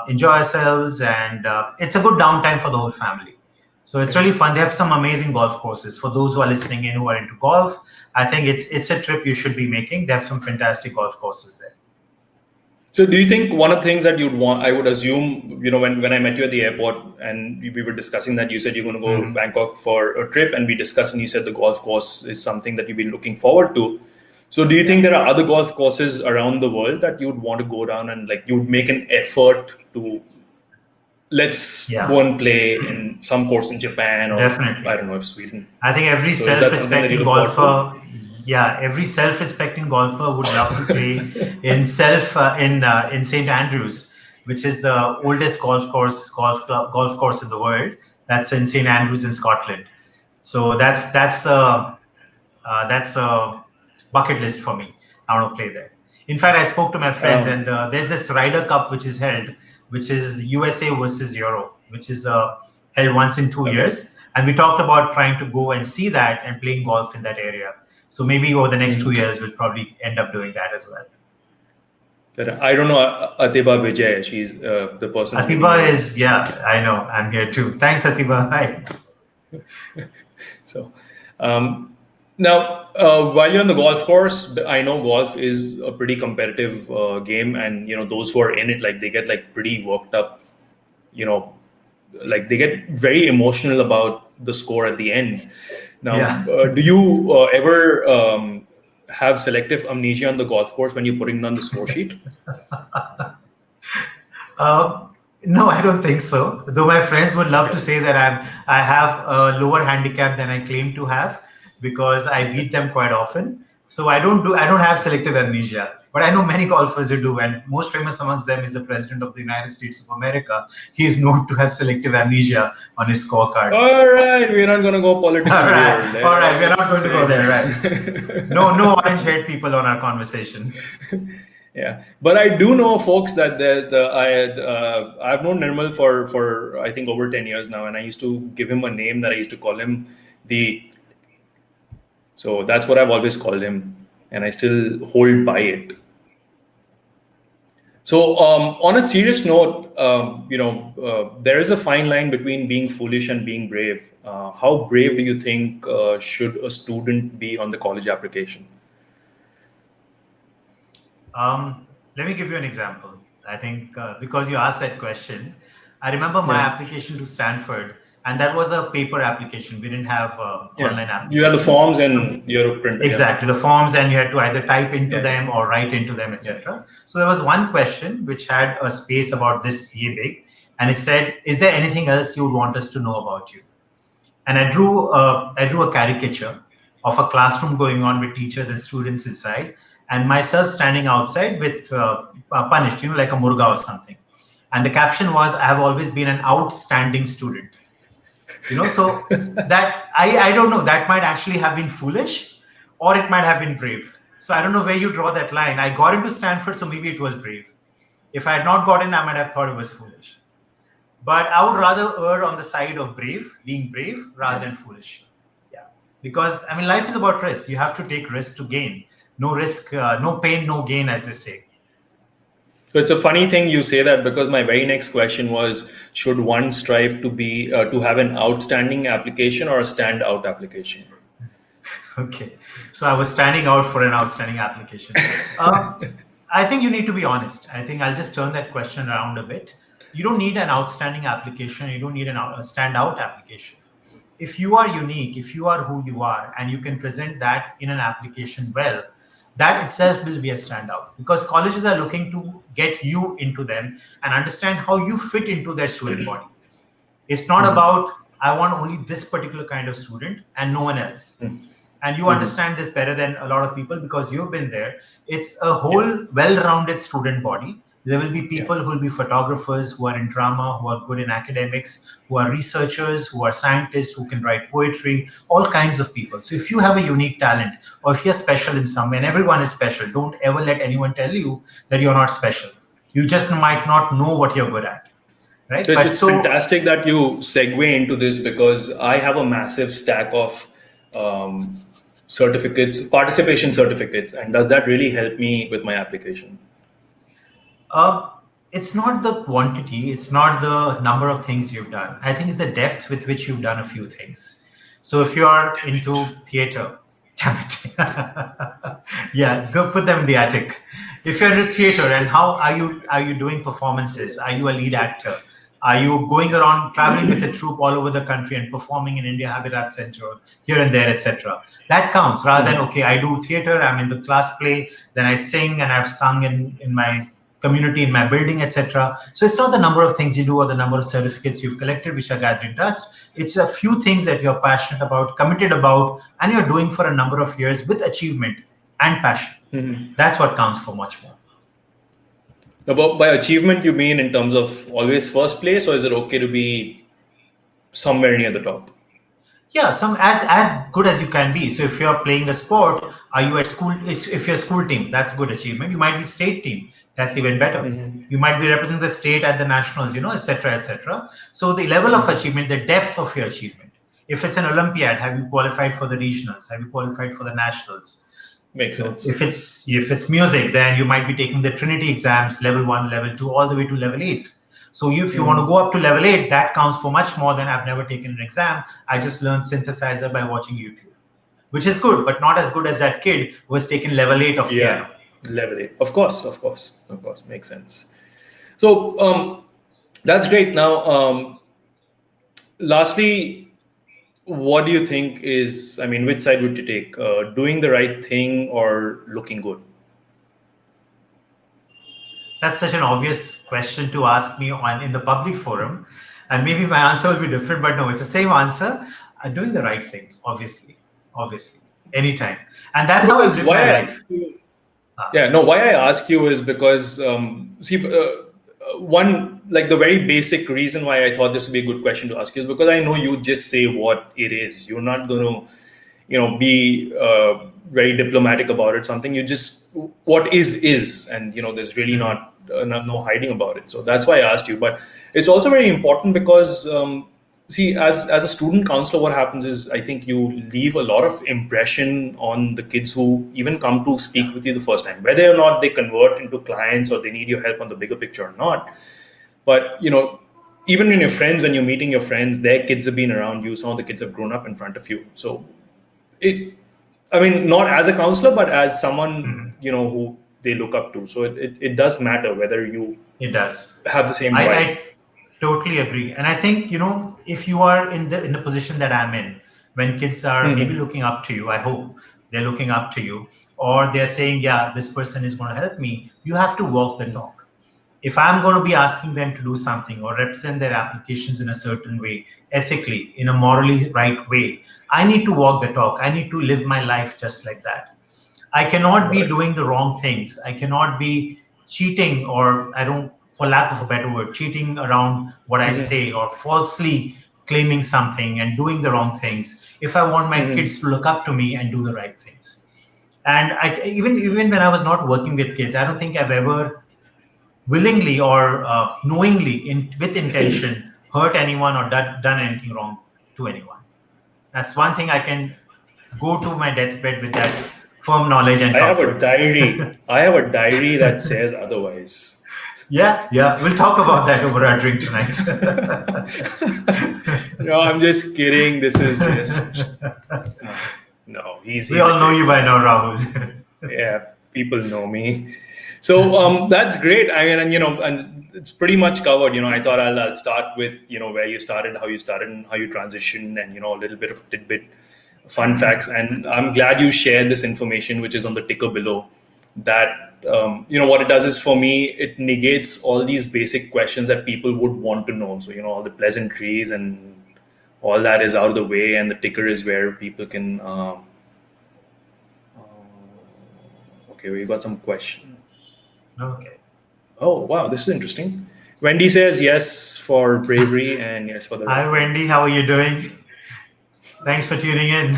enjoy ourselves, and it's a good downtime for the whole family. So it's really fun. They have some amazing golf courses. For those who are listening in who are into golf, I think it's a trip you should be making. They have some fantastic golf courses there. So do you think one of the things that you'd want, I would assume, when I met you at the airport and we were discussing that, you said you're going to go to Bangkok for a trip, and we discussed and you said the golf course is something that you've been looking forward to. So do you think there are other golf courses around the world that you'd want to go down and like you'd make an effort to go and play in some course in Japan or Definitely. I don't know if Sweden? I think every self-respecting golfer, every self-respecting golfer would love to play in St. Andrews, which is the oldest golf course in the world. That's in St. Andrews in Scotland. So that's a bucket list for me. I want to play there. In fact, I spoke to my friends, and there's this Ryder Cup which is held, which is USA versus Europe, which is held once in 2 years. And we talked about trying to go and see that and playing golf in that area. So maybe over the next 2 years, we'll probably end up doing that as well. But I don't know Atiba Vijay. She's the person. Atiba is, I know. I'm here too. Thanks, Atiba. Hi. So now, while you're on the golf course, I know golf is a pretty competitive game, and those who are in it, like they get like pretty worked up. Like they get very emotional about the score at the end. Now, do you ever have selective amnesia on the golf course when you're putting down the score sheet? No, I don't think so. Though my friends would love to say that I have a lower handicap than I claim to have, because I beat them quite often. So I don't have selective amnesia. But I know many golfers who do, and most famous amongst them is the President of the United States of America. He's known to have selective amnesia on his scorecard. All right, we're not going to go political. All right, we're not going to go there, right? No orange-haired people on our conversation. Yeah, but I do know, folks, that I've known Nirmal for I think over 10 years now, and I used to give him a name that I used to call him so that's what I've always called him, and I still hold by it. So on a serious note, there is a fine line between being foolish and being brave. How brave do you think should a student be on the college application? Let me give you an example. I think because you asked that question, I remember my application to Stanford. And that was a paper application. We didn't have online You have the applications. forms and your printer. Exactly, the forms, and you had to either type into Yeah. them or write into them, etc. So there was one question which had a space about this CA big, and it said, "Is there anything else you would want us to know about you?" And I drew a caricature of a classroom going on with teachers and students inside, and myself standing outside with punished, like a murga or something. And the caption was, "I have always been an outstanding student." So that I don't know, that might actually have been foolish, or it might have been brave. So I don't know where you draw that line. I got into Stanford, so maybe it was brave. If I had not gotten, I might have thought it was foolish. But I would rather err on the side of being brave rather than foolish. Yeah, because I mean, life is about risk. You have to take risks to gain. No risk, no pain, no gain, as they say. So it's a funny thing you say that, because my very next question was, should one strive to be to have an outstanding application or a standout application? Okay, so I was standing out for an outstanding application. I think you need to be honest. I think I'll just turn that question around a bit. You don't need an outstanding application. You don't need a standout application. If you are unique, if you are who you are, and you can present that in an application well, that itself will be a standout, because colleges are looking to get you into them and understand how you fit into their student body. It's not about, I want only this particular kind of student and no one else. And you understand this better than a lot of people because you've been there. It's a whole well-rounded student body. There will be people who will be photographers, who are in drama, who are good in academics, who are researchers, who are scientists, who can write poetry, all kinds of people. So if you have a unique talent, or if you're special in some way, and everyone is special, don't ever let anyone tell you that you're not special. You just might not know what you're good at. Right? So it's fantastic that you segue into this, because I have a massive stack of certificates, participation certificates, and does that really help me with my application? It's not the quantity, it's not the number of things you've done. I think it's the depth with which you've done a few things. So if you are into theater, damn it. Yeah, go put them in the attic. If you're into theater, and how are you doing performances? Are you a lead actor? Are you going around traveling with a troupe all over the country and performing in India Habitat Center, here and there, etc.? That counts rather than, okay, I do theater, I'm in the class play, then I sing, and I've sung in my community, in my building, etc. So it's not the number of things you do or the number of certificates you've collected which are gathering dust. It's a few things that you're passionate about, committed about, and you're doing for a number of years with achievement and passion. That's what counts for much more. About by achievement, you mean in terms of always first place, or is it okay to be somewhere near the top? Yeah, some as good as you can be. So if you're playing a sport, are you at school? If you're school team, that's good achievement. You might be state team, that's even better. You might be representing the state at the nationals, etc., etc. So the level of achievement, the depth of your achievement. If it's an Olympiad, have you qualified for the regionals? Have you qualified for the nationals? Makes sense. If it's music, then you might be taking the Trinity exams, level 1, level 2, all the way to level 8. So if you want to go up to level 8, that counts for much more than I've never taken an exam. I just learned synthesizer by watching YouTube, which is good, but not as good as that kid who has taken level 8 of piano. Level 8. Of course. Makes sense. So that's great. Now, lastly, what do you think is, I mean, which side would you take? Doing the right thing or looking good? That's such an obvious question to ask me in the public forum, and maybe my answer will be different, but no, it's the same answer. Doing the right thing, obviously, anytime, and that's how I live my life. Why I ask you is because one, like the very basic reason why I thought this would be a good question to ask you is because I know you just say what it is. You're not going to, be very diplomatic about it. Something you just, what is, and there's really no hiding about it. So that's why I asked you. But it's also very important because as a student counselor, what happens is I think you leave a lot of impression on the kids who even come to speak with you the first time, whether or not they convert into clients or they need your help on the bigger picture or not. But even when you're meeting your friends, their kids have been around you. Some of the kids have grown up in front of you. So not as a counselor, but as someone who they look up to. So it does matter whether you it does have the same vibe. Totally agree. And I think, if you are in the position that I'm in, when kids are maybe Hmm. looking up to you, I hope they're looking up to you, or they're saying, yeah, this person is going to help me, you have to walk the talk. If I'm going to be asking them to do something or represent their applications in a certain way, ethically, in a morally right way, I need to walk the talk. I need to live my life just like that. I cannot Got be it. doing the wrong things. I cannot be cheating, or I don't, for lack of a better word, cheating around what I Hmm. say, or falsely claiming something and doing the wrong things if I want my Hmm. kids to look up to me and do the right things. And even when I was not working with kids, I don't think I've ever willingly or knowingly, with intention, hurt anyone or done anything wrong to anyone. That's one thing I can go to my deathbed with, that firm knowledge and I have a comfort. diary. I have a diary that says otherwise. Yeah, yeah. We'll talk about that over our drink tonight. No, I'm just kidding. This is just no. We He's a all know great you guy. by now, Rahul. Yeah, people know me. So that's great. I mean, and it's pretty much covered. I thought I'll start with where you started, how you started, and how you transitioned, and a little bit of tidbit, fun facts. And I'm glad you shared this information, which is on the ticker below. That what it does is, for me, it negates all these basic questions that people would want to know. So all the pleasantries and all that is out of the way, and the ticker is where people can. Okay, we got some question. Okay. Oh, wow, this is interesting. Wendy says yes for bravery and yes for the Hi, right thing. Wendy. How are you doing? Thanks for tuning in.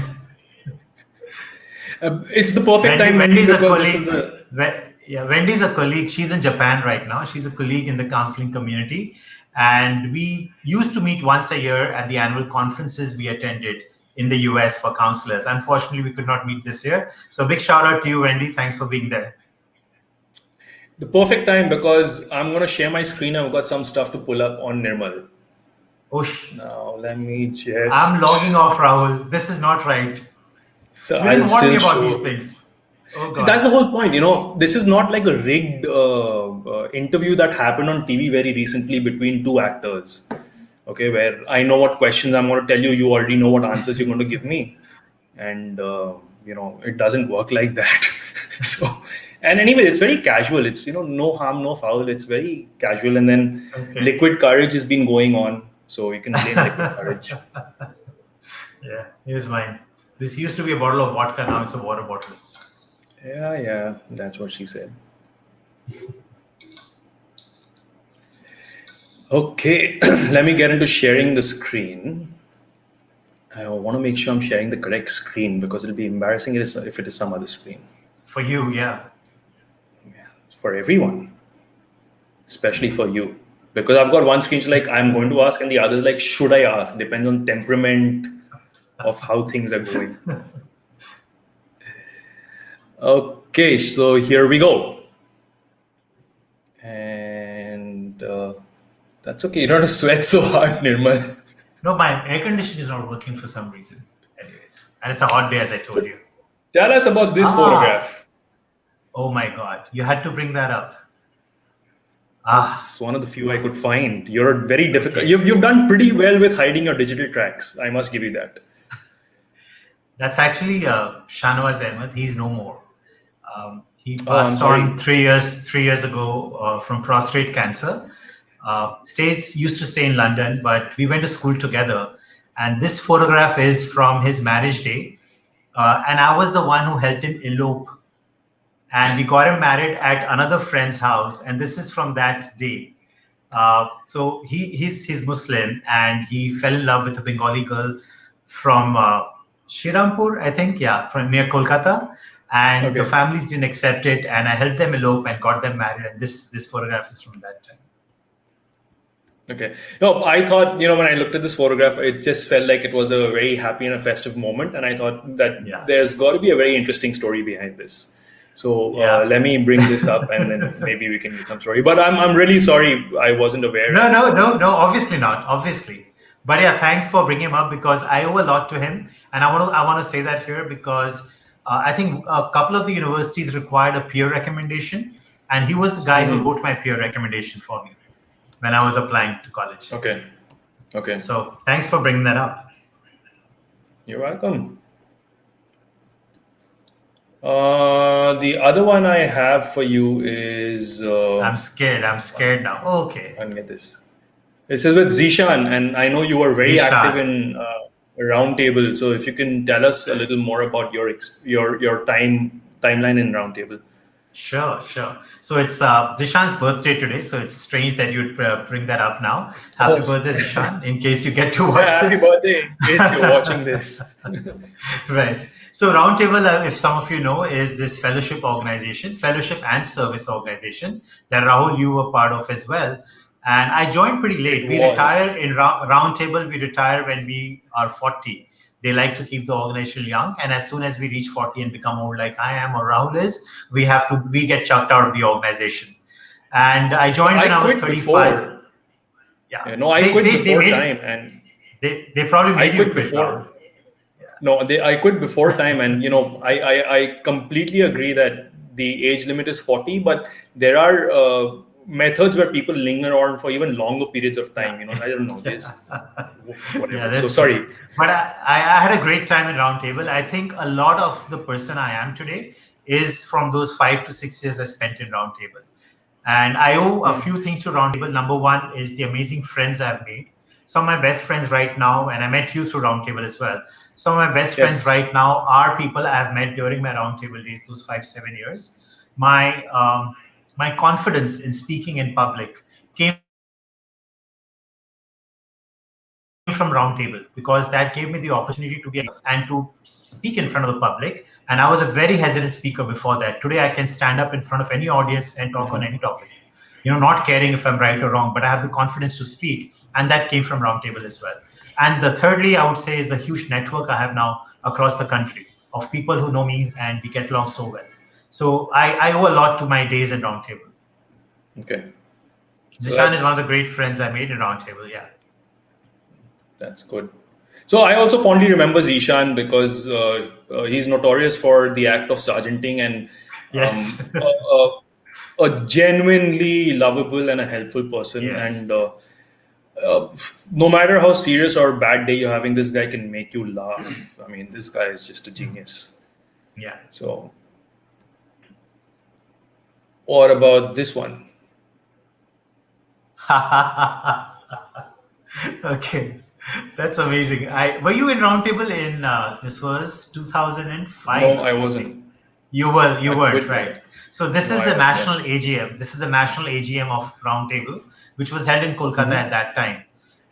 It's the perfect time, Wendy, Wendy's a because this is colleague. the. Yeah, Wendy's a colleague. She's in Japan right now. She's a colleague in the counseling community. And we used to meet once a year at the annual conferences we attended in the US for counselors. Unfortunately, we could not meet this year. So, big shout out to you, Wendy. Thanks for being there. The perfect time, because I'm going to share my screen. I've got some stuff to pull up on Nirmal. Oosh, Now, let me I'm just. logging off, Rahul. This is not right. So You I'll didn't warn me still about these show. things. Oh, See, that's God. the whole point. This is not like a rigged interview that happened on TV very recently between two actors. Okay, where I know what questions I'm going to tell you, you already know what answers you're going to give me, and it doesn't work like that. So, and anyway, it's very casual. It's no harm, no foul. It's very casual, and then Okay. liquid courage has been going on, so you can blame liquid courage. Yeah, here's mine. This used to be a bottle of vodka. Now it's a water bottle. Yeah, yeah, that's what she said. Okay, let me get into sharing the screen. I want to make sure I'm sharing the correct screen, because it'll be embarrassing if it is some other screen. For you, yeah. Yeah, for everyone, especially for you. Because I've got one screen like I'm going to ask, and the other is like should I ask? Depends on temperament of how things are going. Okay, so here we go. And that's okay. You don't have to sweat so hard, Nirmal. No, my air conditioner is not working for some reason. Anyways, and it's a hot day, as I told So you. tell us about this Ah, photograph. oh my God. You had to bring that up. Ah, It's one of the few I could find. You're very difficult. okay. You've done pretty well with hiding your digital tracks. I must give you that. That's actually Shahnawaz Ahmed. He's no more. He Oh, I'm passed on sorry. 3 years ago from prostate cancer. Stays used to stay in London, but we went to school together. And this photograph is from his marriage day, and I was the one who helped him elope. And we got him married at another friend's house, and this is from that day. So he's Muslim, and he fell in love with a Bengali girl from Shirampur, I think, yeah, from near Kolkata. And the Okay. families didn't accept it, and I helped them elope and got them married. And this photograph is from that time. Okay. No, I thought, when I looked at this photograph, it just felt like it was a very happy and a festive moment. And I thought that Yeah, there's got to be a very interesting story behind this. So yeah. let me bring this up, and then maybe we can get some story. But I'm really sorry, I wasn't aware. No, And no, no, no. Obviously not. Obviously, but yeah, thanks for bringing him up because I owe a lot to him, and I want to say that here because I think a couple of the universities required a peer recommendation, and he was the guy who Mhm. wrote my peer recommendation for me. when I was applying to college. Okay. Okay. So thanks for bringing that up. You're welcome. The other one I have for you is I'm scared. I'm scared now. Okay. I'll get this. This is with Zishan, and I know you were very active Zishan. in Roundtable. So if you can tell us a little more about your timeline in Roundtable. Sure, sure. So it's Zishan's birthday today, so it's strange that you'd bring that up now. Happy Oh, birthday, Zishan, in case you get to yeah! watch Happy this. birthday! In case you're watching this. Right. So Roundtable, if some of you know, is this fellowship organization, fellowship and service organization that Rahul, you were part of as well. And I joined pretty late. It We retired was. in Roundtable. We retire when we are 40. They like to keep the organization young, and as soon as we reach 40 and become old, like I am or Rahul is, we get chucked out of the organization. And I joined when I I was quit 35. before. Yeah, No, I quit they before made time, and they probably I made you quit quit, Rahul. before. No, I quit before time, and I completely agree that the age limit is 40, but there are methods where people linger on for even longer periods of Yeah. time. I don't know, Yeah. just Yeah, whatever. So that's true. sorry. But I had a great time in Roundtable. I think a lot of the person I am today is from those 5 to 6 years I spent in Roundtable. And I owe a few things to Roundtable. Number one is the amazing friends I've made. Some of my best friends right now, and I met you through Roundtable as well. Some of my best friends Yes. right now are people I've met during my Roundtable days, those 5 7 years. My confidence in speaking in public came from Roundtable because that gave me the opportunity to be and to speak in front of the public. And I was a very hesitant speaker before that. Today I can stand up in front of any audience and talk on any topic, not caring if I'm right or wrong, but I have the confidence to speak, and that came from Roundtable as well. And the thirdly, I would say, is the huge network I have now across the country of people who know me and we get along so well. So I owe a lot to my days in Roundtable. Okay. Zishan So is one of the great friends I made in Roundtable. Yeah. that's good. So I also fondly remember Zishan because he's notorious for the act of sergeanting, and Yes. a genuinely lovable and a helpful person. And Yes. Yes. no matter how serious or bad day you're having, this guy can make you laugh. I mean, this guy is just a genius. Yeah. So, what about this one? Okay. That's amazing. I were you in Roundtable in this was 2005, No, I I think. wasn't. You I weren't, quit. right? So this No, is the yeah. national AGM. This is the national AGM of Roundtable, which was held in Kolkata at that time.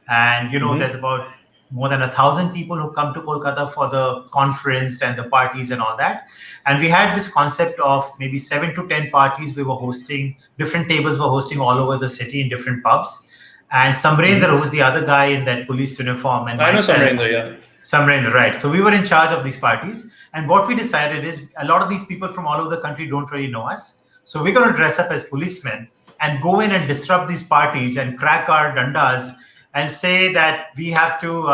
And there's about more than 1,000 people who come to Kolkata for the conference and the parties and all that. And we had this concept of maybe 7 to 10 parties we were hosting. Different tables were hosting all over the city in different pubs. And Samrendra, who was the other guy in that police uniform, and I know myself, Samrendra, yeah. Samrendra, right. So we were in charge of these parties. And what we decided is a lot of these people from all over the country don't really know us. So we're going to dress up as policemen and go in and disrupt these parties and crack our dandas and say that we have to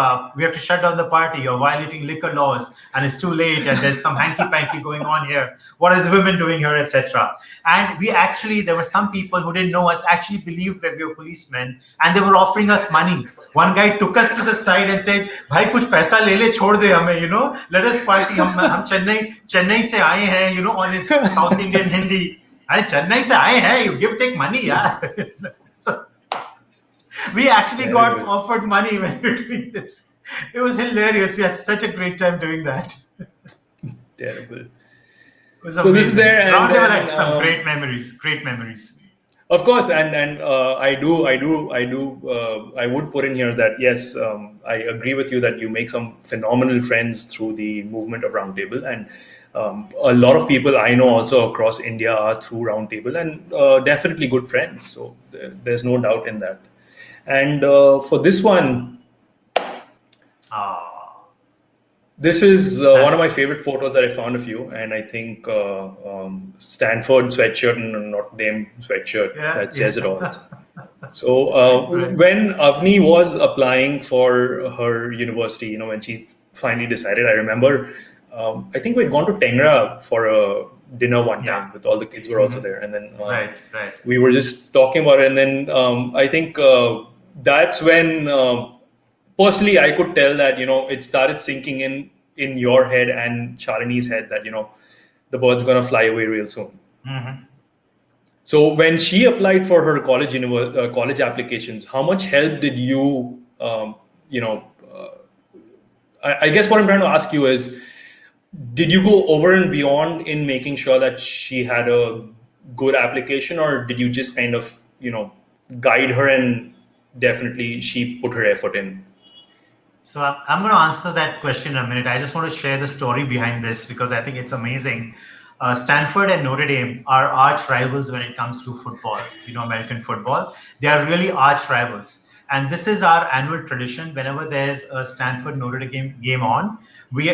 shut down the party. You're violating liquor laws and it's too late and there's some hanky panky going on here. What is women doing here, etc. And there were some people who didn't know us actually believed that we were policemen and they were offering us money. One guy took us to the side and said, "Bhai, kuch paisa le le, chhod de hame, let us party. Hum Chennai se aaye hain, on his South Indian Hindi. Are Chennai se aaye hain, you take money, yeah." So we actually got Terrible. offered money when we were doing this. It was hilarious. We had such a great time doing that. Terrible. It was So this is amazing. there, and Roundtable then had some great memories. Great memories. of course, and I would put in here that yes, I agree with you that you make some phenomenal friends through the movement of Roundtable, and a lot of people I know also across India are through Roundtable, and definitely good friends. So there's no doubt in that. And for this one, Ah, this is one of that's my favorite photos that I found of you, and I think Stanford sweatshirt and a Notre Dame sweatshirt yeah, that says it all. yeah. So Right. when Avni was applying for her university, when she finally decided, I remember I think we'd gone to Tengra for a dinner one Yeah. time with all the kids were also there, and then Right. we were just talking about it, and then I think that's when personally I could tell that it started sinking in your head and Shalini's head that the bird's gonna fly away real soon. Mm-hmm. So when she applied for her college applications, how much help did you you know I guess what I'm trying to ask you is, did you go over and beyond in making sure that she had a good application, or did you just kind of guide her and definitely she put her effort in? So I'm going to answer that question in a minute. I just want to share the story behind this because I think it's amazing. Stanford and Notre Dame are arch rivals when it comes to football, American football. They are really arch rivals. And this is our annual tradition. Whenever there's a Stanford Notre Dame game on,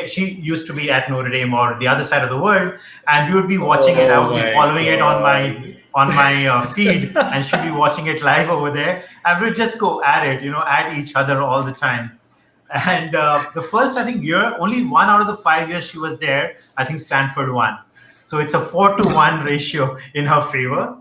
she used to be at Notre Dame or the other side of the world, and we would be watching it. I Oh would be my following it god. on my feed, and she'd be watching it live over there. And we'd just go at it, at each other all the time. And the first, I think, year, only 1 out of the 5 years she was there, I think Stanford won. So it's a 4-to-1 ratio in her favor.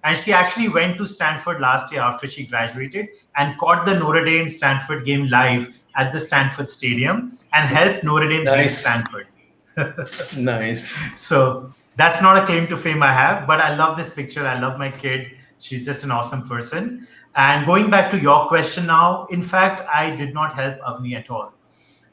And she actually went to Stanford last year after she graduated and caught the Notre Dame Stanford game live at the Stanford Stadium and helped Notre Dame beat Nice. Stanford. Nice. So that's not a claim to fame I have, but I love this picture. I love my kid. She's just an awesome person. And going back to your question now, in fact, I did not help Avni at all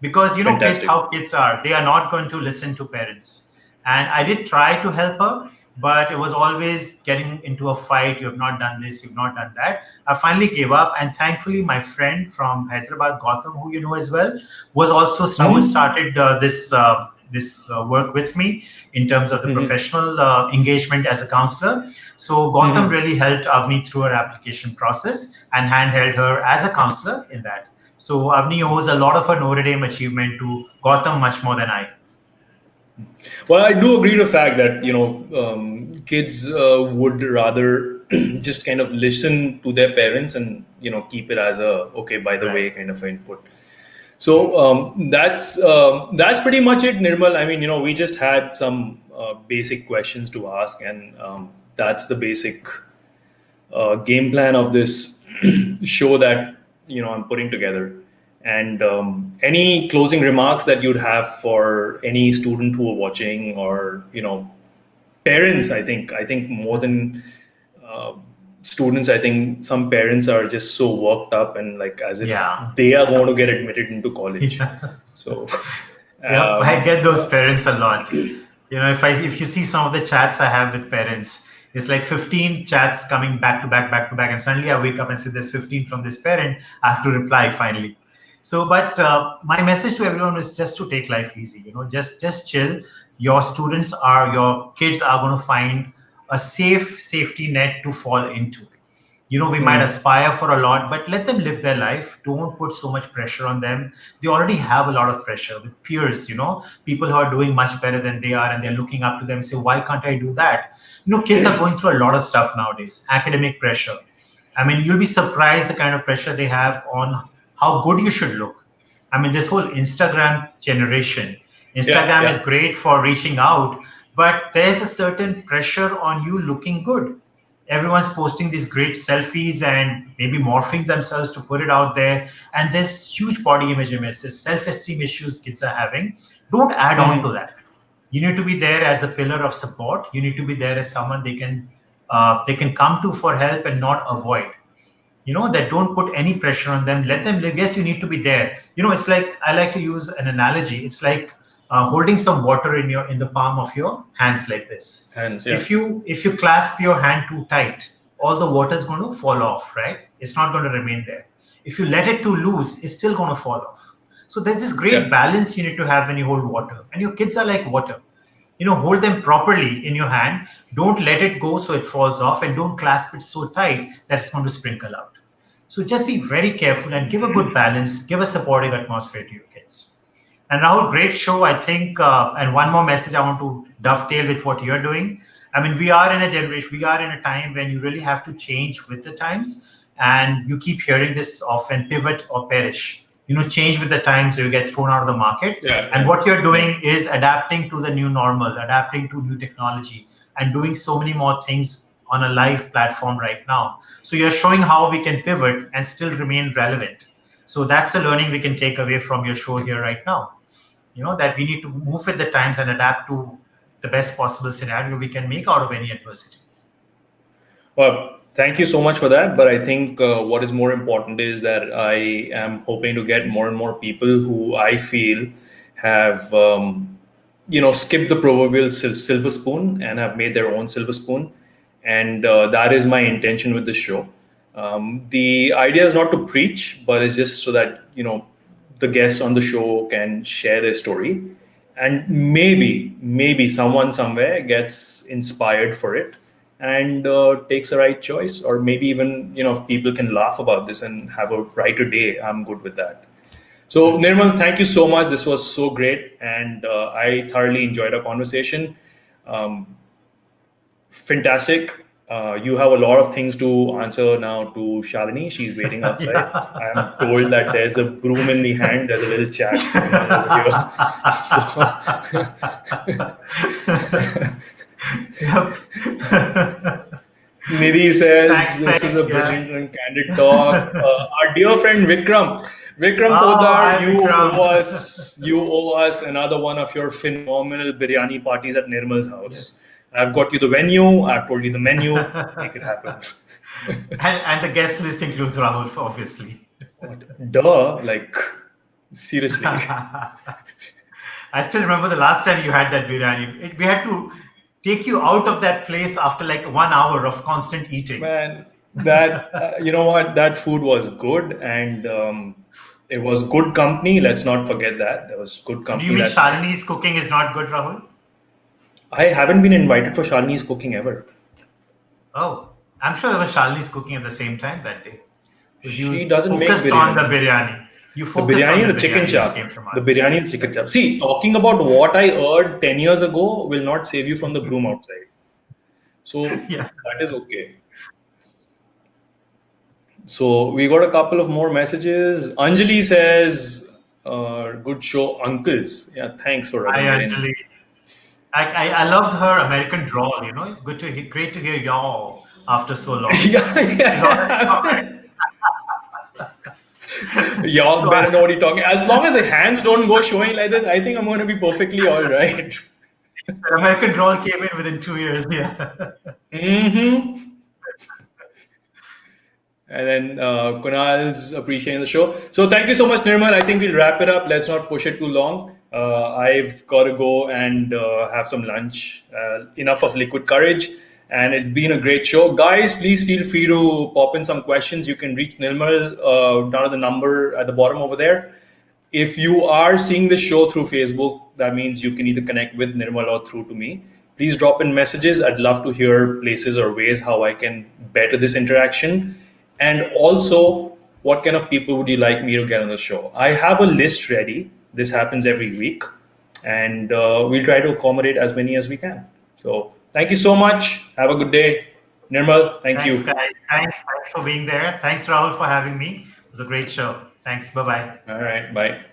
because kids, Fantastic. how kids are, they are not going to listen to parents. And I did try to help her, but it was always getting into a fight. You have not done this, you've not done that. I finally gave up, and thankfully my friend from Hyderabad, Gautam, who you know as well, was also started this work with me in terms of the professional engagement as a counselor. So Gautam really helped Avni through her application process and handheld her as a counselor in that. So Avni owes a lot of her Notre Dame achievement to Gautam much more than I. Well, I do agree to the fact that kids would rather just kind of listen to their parents and keep it as a okay by the Right. way kind of input. So that's pretty much it, Nirmal. I mean, we just had some basic questions to ask, and that's the basic game plan of this show that I'm putting together. And any closing remarks that you'd have for any student who are watching, or parents. I think more than uh, students, I think some parents are just so worked up and like as if Yeah. they are going to get admitted into college. Yeah. So Yep. I get those uh, parents a lot. If you see some of the chats I have with parents, it's like 15 chats coming back to back, and suddenly I wake up and say there's 15 from this parent. I have to reply finally. So, but my message to everyone is just to take life easy. Just chill. Your kids are going to find a safety net to fall into. We might mm, aspire for a lot, but let them live their life. Don't put so much pressure on them. They already have a lot of pressure with peers, people who are doing much better than they are, and they're looking up to them and say, why can't I do that? Kids are going through a lot of stuff nowadays, academic pressure. I mean, you'll be surprised the kind of pressure they have on how good you should look. I mean, this whole Instagram generation, yeah, Instagram is yeah. great for reaching out, but there's a certain pressure on you looking good. Everyone's posting these great selfies and maybe morphing themselves to put it out there. And there's huge body image image, there's self-esteem issues kids are having. Don't add on to Mhm. that. You need to be there as a pillar of support. You need to be there as someone they can come to for help and not avoid. That don't put any pressure on them. Let them live. Yes, you need to be there. It's like, I like to use an analogy. It's like holding some water in the palm of your hands like this. Hands, yeah. If you clasp your hand too tight, all the water is going to fall off, right? It's not going to remain there. If you let it too loose, it's still going to fall off. So there's this great Yeah. balance you need to have when you hold water, and your kids are like water. Hold them properly in your hand. Don't let it go so it falls off, and don't clasp it so tight that it's going to sprinkle out. So just be very careful and give a good balance, give a supportive atmosphere to your kids. And Rahul, great show, I think. And one more message I want to dovetail with what you're doing. I mean, we are in a time when you really have to change with the times. And you keep hearing this often, pivot or perish. change with the times, so you get thrown out of the market. Yeah, And yeah. what you're doing is adapting to the new normal, adapting to new technology, and doing so many more things on a live platform right now. So you're showing how we can pivot and still remain relevant. So that's the learning we can take away from your show here right now. That we need to move with the times and adapt to the best possible scenario we can make out of any adversity. Well, thank you so much for that. But I think what is more important is that I am hoping to get more and more people who I feel have, skipped the proverbial silver spoon and have made their own silver spoon. And that is my intention with the show. The idea is not to preach, but it's just so that, the guests on the show can share their story. And maybe someone somewhere gets inspired for it and takes a right choice, or maybe even if people can laugh about this and have a brighter day, I'm good with that. So Nirmal, thank you so much. This was so great, and I thoroughly enjoyed our conversation. um, Fantastic. You have a lot of things to answer now to Shalini. She's waiting outside. I'm told that there's a broom in the hand. There's a little chat going on over here. Yep. Nidhi says Thanks, this is a yeah. brilliant and candid talk. Our dear friend Vikram Hi, Podar, Vikram. you owe us another one of your phenomenal biryani parties at Nirmal's house. I've got you the venue. I've told you the menu. Make it happen. And the guest list includes Rahul, obviously. Duh, like seriously. I still remember the last time you had that biryani. We had to take you out of that place after like 1 hour of constant eating. Man, that you know what? That food was good, and it was good company. Let's not forget that there was good So do company. you mean That Shalini's cooking is not good, Rahul? I haven't been invited for Shalini's cooking ever. Oh, I'm sure there was Shalini's cooking at the same time that day. She You doesn't make focused on the biryani. biryani. You The focused on biryani the and the chicken biryani which came chop. from The us. biryani and the chicken chop. See, talking about what I heard 10 years ago will not save you from the broom outside. So Yeah. that is okay. So we got a couple of more messages. Anjali says, good show, uncles. Yeah, thanks for Hi, rubbing it in. Anjali. I loved her American drawl. Good to hear, great to hear y'all after so long. Yeah, She's already yeah. covered. Y'all So better know what you're talking. As long as the hands don't go showing like this, I think I'm going to be perfectly all right. the American drawl came in within 2 years. Yeah. Mm-hmm. And then Kunal's appreciating the show. So thank you so much, Nirmal. I think we'll wrap it up. Let's not push it too long. I've got to go and have some lunch. Enough of liquid courage. And it's been a great show. Guys, please feel free to pop in some questions. You can reach Nirmal down at the number at the bottom over there. If you are seeing the show through Facebook, that means you can either connect with Nirmal or through to me. Please drop in messages. I'd love to hear places or ways how I can better this interaction. And also, what kind of people would you like me to get on the show? I have a list ready. This happens every week. And we'll try to accommodate as many as we can. So thank you so much. Have a good day. Nirmal, thank Thanks, you. guys. Thanks for being there. Thanks, Rahul, for having me. It was a great show. Thanks. Bye-bye. All right. Bye.